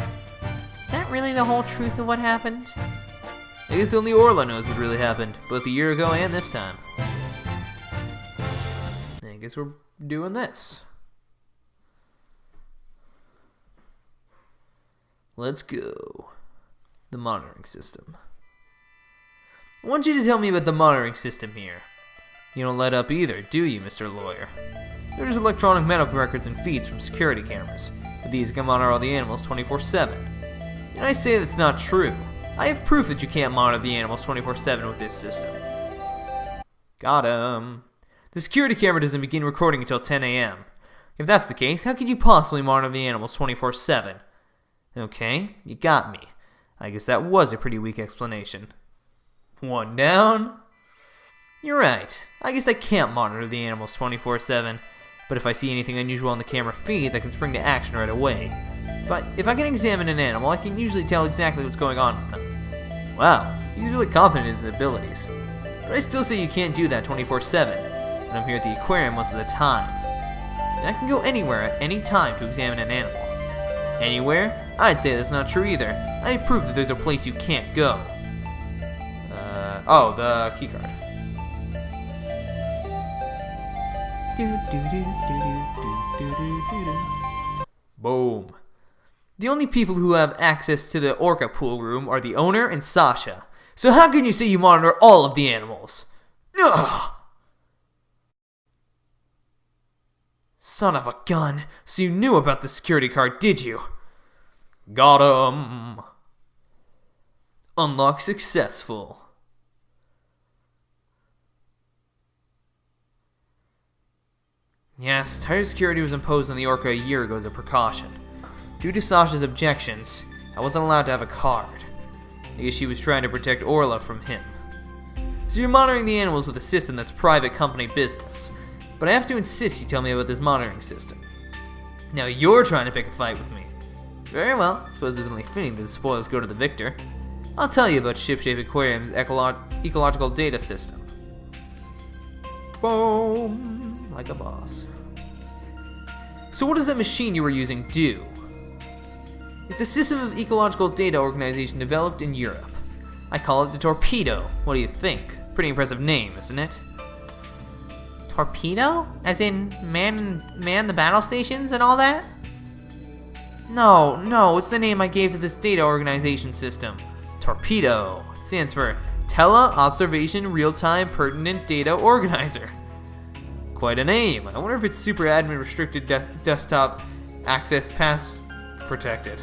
is that really the whole truth of what happened? I guess only Orla knows what really happened, both a year ago and this time. I guess we're doing this. Let's go. The monitoring system. I want you to tell me about the monitoring system here. You don't let up either, do you, Mr. Lawyer? There's electronic medical records and feeds from security cameras, but these can monitor all the animals 24/7. And I say that's not true. I have proof that you can't monitor the animals 24/7 with this system. Got him. The security camera doesn't begin recording until 10 a.m. If that's the case, how could you possibly monitor the animals 24/7? Okay, you got me. I guess that was a pretty weak explanation. One down. You're right. I guess I can't monitor the animals 24/7, but if I see anything unusual on the camera feeds, I can spring to action right away. If I can examine an animal, I can usually tell exactly what's going on with them. Wow, he's really confident in his abilities. But I still say you can't do that 24/7, and I'm here at the aquarium most of the time. And I can go anywhere at any time to examine an animal. Anywhere? I'd say that's not true either. I have proof that there's a place you can't go. The keycard. Boom. The only people who have access to the orca pool room are the owner and Sasha. So how can you say you monitor all of the animals? Ugh! Son of a gun. So you knew about the security card, did you? Got him. Unlock successful. Yes, tighter security was imposed on the orca a year ago as a precaution. Due to Sasha's objections, I wasn't allowed to have a card. I guess she was trying to protect Orla from him. So you're monitoring the animals with a system that's private company business. But I have to insist you tell me about this monitoring system. Now you're trying to pick a fight with me. Very well, I suppose it's only fitting that the spoils go to the victor. I'll tell you about Shipshape Aquarium's ecological data system. Boom! Like a boss. So what does that machine you were using do? It's a system of ecological data organization developed in Europe. I call it the Torpedo. What do you think? Pretty impressive name, isn't it? Torpedo? As in man the battle stations and all that? No, it's the name I gave to this data organization system. Torpedo. It stands for Tele-Observation Real-Time Pertinent Data Organizer. Quite a name. I wonder if it's super admin restricted desktop access pass protected.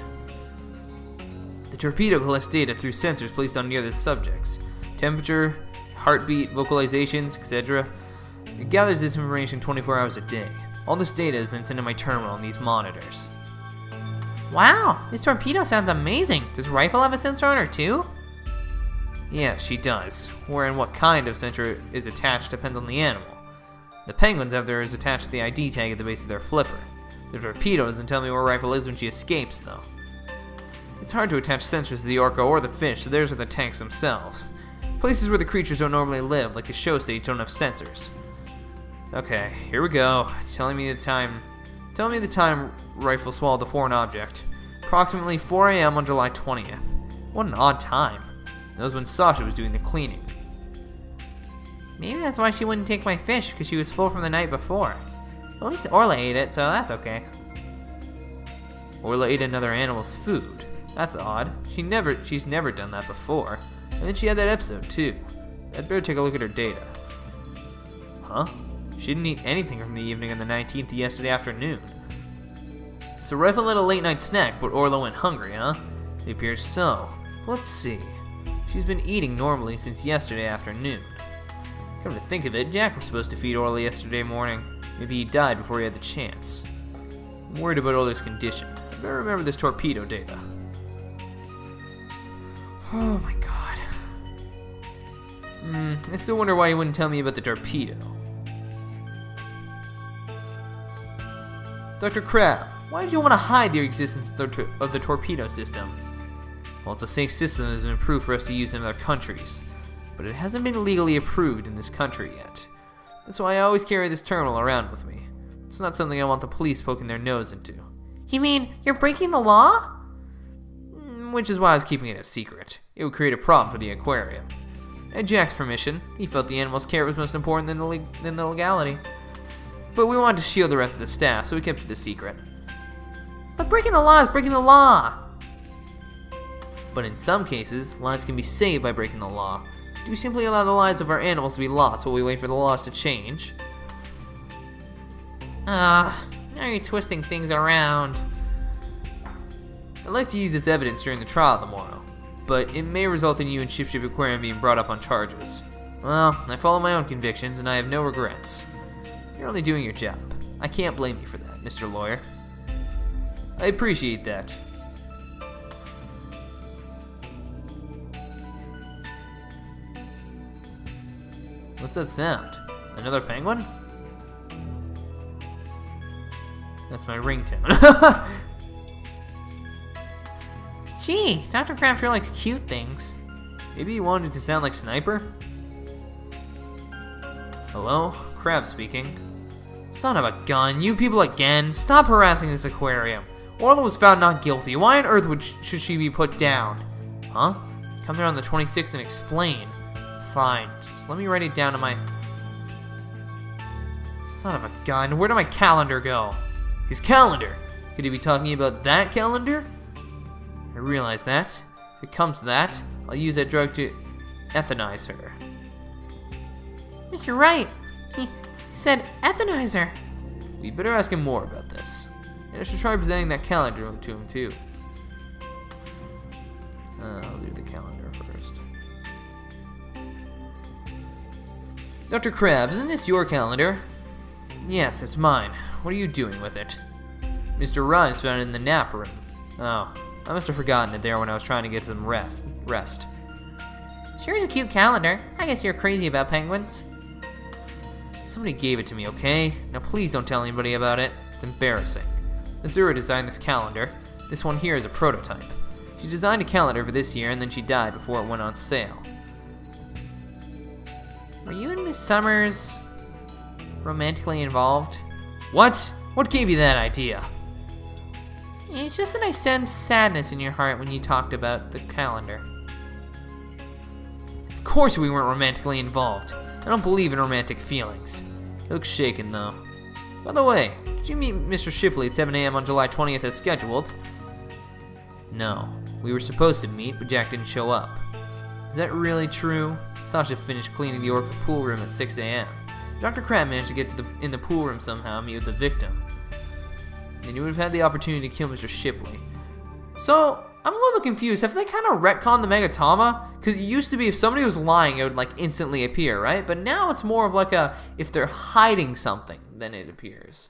The torpedo collects data through sensors placed on near the subjects. Temperature, heartbeat, vocalizations, etc. It gathers this information 24 hours a day. All this data is then sent to my terminal on these monitors. Wow, this torpedo sounds amazing. Does Rifle have a sensor on her too? Yeah, she does. Where and what kind of sensor is attached depends on the animal. The penguins have theirs attached to the ID tag at the base of their flipper. The torpedo doesn't tell me where Rifle is when she escapes, though. It's hard to attach sensors to the orca or the fish, so theirs are the tanks themselves. Places where the creatures don't normally live, like the show stage, don't have sensors. Okay, here we go. It's telling me the time Rifle swallowed the foreign object. Approximately 4 a.m. on July 20th. What an odd time. That was when Sasha was doing the cleaning. Maybe that's why she wouldn't take my fish, because she was full from the night before. At least Orla ate it, so that's okay. Orla ate another animal's food. That's odd. She's never done that before. And then she had that episode too. I'd better take a look at her data. Huh? She didn't eat anything from the evening on the 19th to yesterday afternoon. So Rifle had a late night snack, but Orla went hungry, huh? It appears so. Let's see. She's been eating normally since yesterday afternoon. Come to think of it, Jack was supposed to feed Orla yesterday morning. Maybe he died before he had the chance. I'm worried about Orla's condition. I better remember this torpedo data. Oh my god. I still wonder why he wouldn't tell me about the torpedo. Dr. Crab, why did you want to hide the existence of the torpedo system? Well, it's a safe system that has been approved for us to use in other countries, but it hasn't been legally approved in this country yet. That's why I always carry this terminal around with me. It's not something I want the police poking their nose into. You mean you're breaking the law? Which is why I was keeping it a secret. It would create a problem for the aquarium. At Jack's permission, he felt the animal's care was most important than the legality. but we wanted to shield the rest of the staff, so we kept it a secret. But breaking the law is breaking the law! But in some cases, lives can be saved by breaking the law. Do we simply allow the lives of our animals to be lost while we wait for the laws to change? Now you're twisting things around. I'd like to use this evidence during the trial tomorrow, but it may result in you and Ship Aquarium being brought up on charges. Well, I follow my own convictions and I have no regrets. You're only doing your job. I can't blame you for that, Mr. Lawyer. I appreciate that. What's that sound? Another penguin? That's my ringtone. Gee, Dr. Crab sure likes cute things. Maybe he wanted it to sound like Sniper? Hello? Crab speaking. Son of a gun, you people again. Stop harassing this aquarium. Orla was found not guilty. Why on earth should she be put down? Huh? Come there on the 26th and explain. Fine. Just let me write it down to my... Son of a gun, where did my calendar go? His calendar? Could he be talking about that calendar? I realize that. If it comes to that, I'll use that drug to euthanize her. Mr. Wright, he said euthanizer. We better ask him more about this. And I should try presenting that calendar to him too. I'll do the calendar first. Dr. Krabs, isn't this your calendar? Yes, it's mine. What are you doing with it? Mr. Rhymes found it in the nap room. Oh, I must have forgotten it there when I was trying to get some rest. Sure is a cute calendar. I guess you're crazy about penguins. Somebody gave it to me, okay? Now please don't tell anybody about it. It's embarrassing. Azura designed this calendar. This one here is a prototype. She designed a calendar for this year and then she died before it went on sale. Were you and Miss Summers romantically involved? What? What gave you that idea? It's just that I sensed sadness in your heart when you talked about the calendar. Of course we weren't romantically involved. I don't believe in romantic feelings. He looks shaken though. By the way, did you meet Mr. Shipley at 7 a.m. on July 20th as scheduled? No. We were supposed to meet, but Jack didn't show up. Is that really true? Sasha finished cleaning the Orca pool room at 6 a.m. Dr. Crab managed to get in the pool room somehow and meet with the victim. Then you would have had the opportunity to kill Mr. Shipley. So, I'm a little confused. Have they kind of retconned the Megatama? Because it used to be if somebody was lying, it would like instantly appear, right? But now it's more of like a, if they're hiding something, then it appears.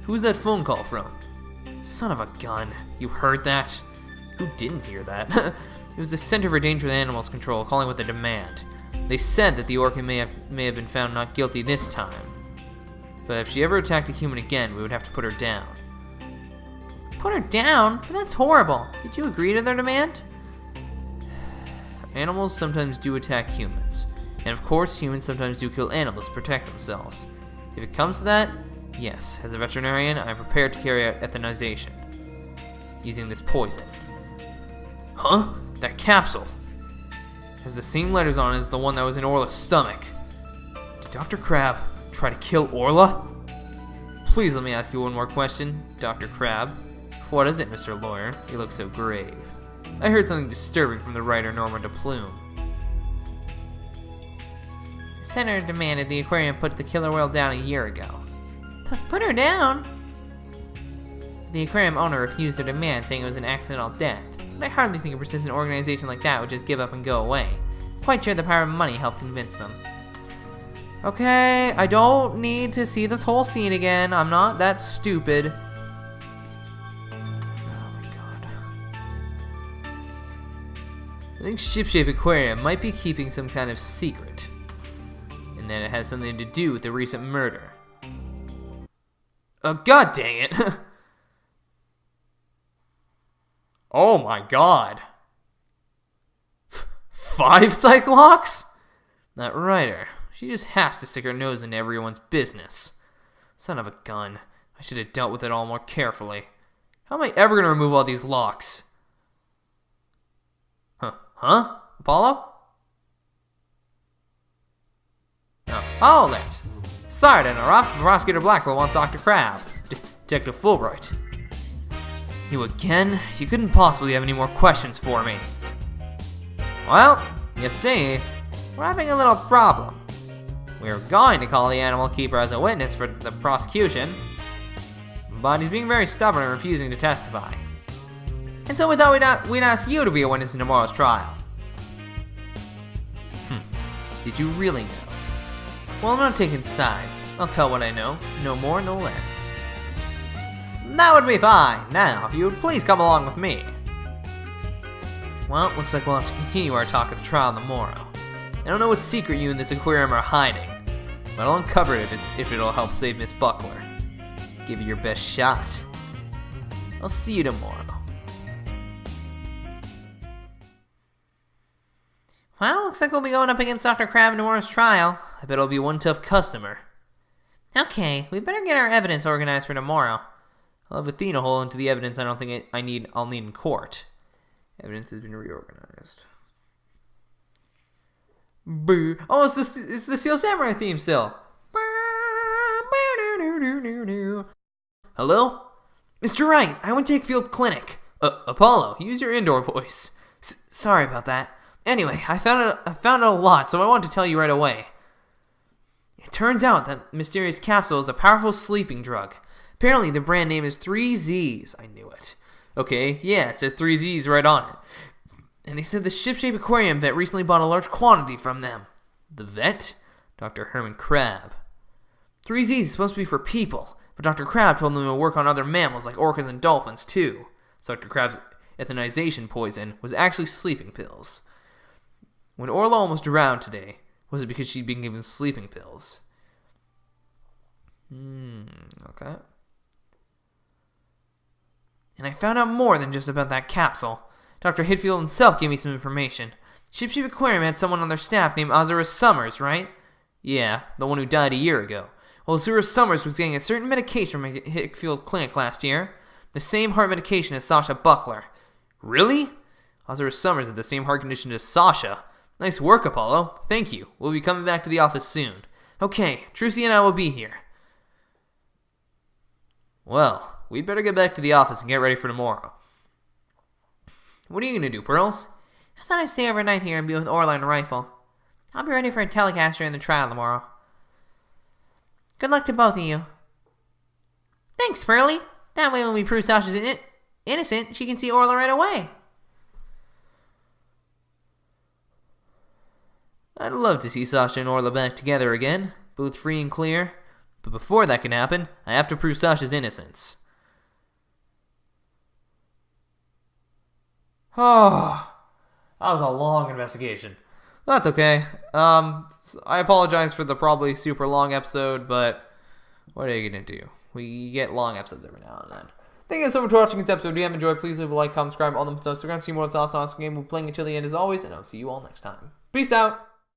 Who's that phone call from? Son of a gun. You heard that? Who didn't hear that? It was the Center for Dangerous Animals Control calling with a demand. They said that the orca may have been found not guilty this time. But if she ever attacked a human again, we would have to put her down. Put her down? But that's horrible. Did you agree to their demand? Animals sometimes do attack humans. And of course, humans sometimes do kill animals to protect themselves. If it comes to that, yes, as a veterinarian, I am prepared to carry out euthanization. Using this poison. Huh? That capsule has the same letters on it as the one that was in Orla's stomach. Did Dr. Crab try to kill Orla? Please let me ask you one more question, Dr. Crab. What is it, Mr. Lawyer? You look so grave. I heard something disturbing from the writer Norma de Plume. The Senator demanded the aquarium put the killer whale down a year ago. Put her down? The aquarium owner refused their demand, saying it was an accidental death. But I hardly think a persistent organization like that would just give up and go away. Quite sure the power of money helped convince them. Okay, I don't need to see this whole scene again. I'm not that stupid. Oh my god. I think Shipshape Aquarium might be keeping some kind of secret. And that it has something to do with the recent murder. Oh, god dang it! Oh my god. 5 Cyclops? That writer. She just has to stick her nose into everyone's business. Son of a gun. I should have dealt with it all more carefully. How am I ever going to remove all these locks? Huh? Apollo? Oh, hold it. Sorry to interrupt, Prosecutor Blackwell wants Dr. Crab. Detective Fulbright. You again? You couldn't possibly have any more questions for me. Well, you see, we're having a little problem. We were going to call the animal keeper as a witness for the prosecution, but he's being very stubborn and refusing to testify. And so we thought we'd ask you to be a witness in tomorrow's trial. Did you really know? Well, I'm not taking sides. I'll tell what I know. No more, no less. That would be fine. Now, if you would please come along with me. Well, looks like we'll have to continue our talk at the trial tomorrow. I don't know what secret you and this aquarium are hiding, but I'll uncover it if it'll help save Miss Buckler. Give it your best shot. I'll see you tomorrow. Well, looks like we'll be going up against Dr. Crab in tomorrow's trial. I bet it'll be one tough customer. Okay, we better get our evidence organized for tomorrow. I'll have Athena hold into the evidence I don't think I'll need in court. Evidence has been reorganized. Boo. Oh, it's the Steel Samurai theme still. Hello? Mr. Wright, I went to Wakefield Clinic. Apollo, use your indoor voice. Sorry about that. Anyway, I found out a lot, so I wanted to tell you right away. It turns out that mysterious capsule is a powerful sleeping drug. Apparently, the brand name is 3Zs. I knew it. Okay, yeah, it says 3Zs right on it. And they said the ship-shaped aquarium vet recently bought a large quantity from them. The vet? Dr. Herman Crab. 3Zs is supposed to be for people, but Dr. Crab told them to work on other mammals like orcas and dolphins too. So Dr. Crab's euthanization poison was actually sleeping pills. When Orla almost drowned today, was it because she'd been given sleeping pills? Okay. And I found out more than just about that capsule. Dr. Hitfield himself gave me some information. Ship-Shape Aquarium had someone on their staff named Azura Summers, right? Yeah, the one who died a year ago. Well, Azura Summers was getting a certain medication from Hitfield Clinic last year. The same heart medication as Sasha Buckler. Really? Azura Summers had the same heart condition as Sasha. Nice work, Apollo. Thank you. We'll be coming back to the office soon. Okay, Trucy and I will be here. Well, we'd better get back to the office and get ready for tomorrow. What are you going to do, Pearls? I thought I'd stay overnight here and be with Orla and Rifle. I'll be ready for a telecast during the trial tomorrow. Good luck to both of you. Thanks, Pearlie. That way when we prove Sasha's innocent, she can see Orla right away. I'd love to see Sasha and Orla back together again, both free and clear. But before that can happen, I have to prove Sasha's innocence. Oh, that was a long investigation. That's okay. I apologize for the probably super long episode, but what are you gonna do? We get long episodes every now and then. Thank you guys so much for watching this episode. If you have enjoyed, please leave a like, comment, subscribe, all them stuff. So we're gonna see more of this awesome game. We're playing until the end as always, and I'll see you all next time. Peace out.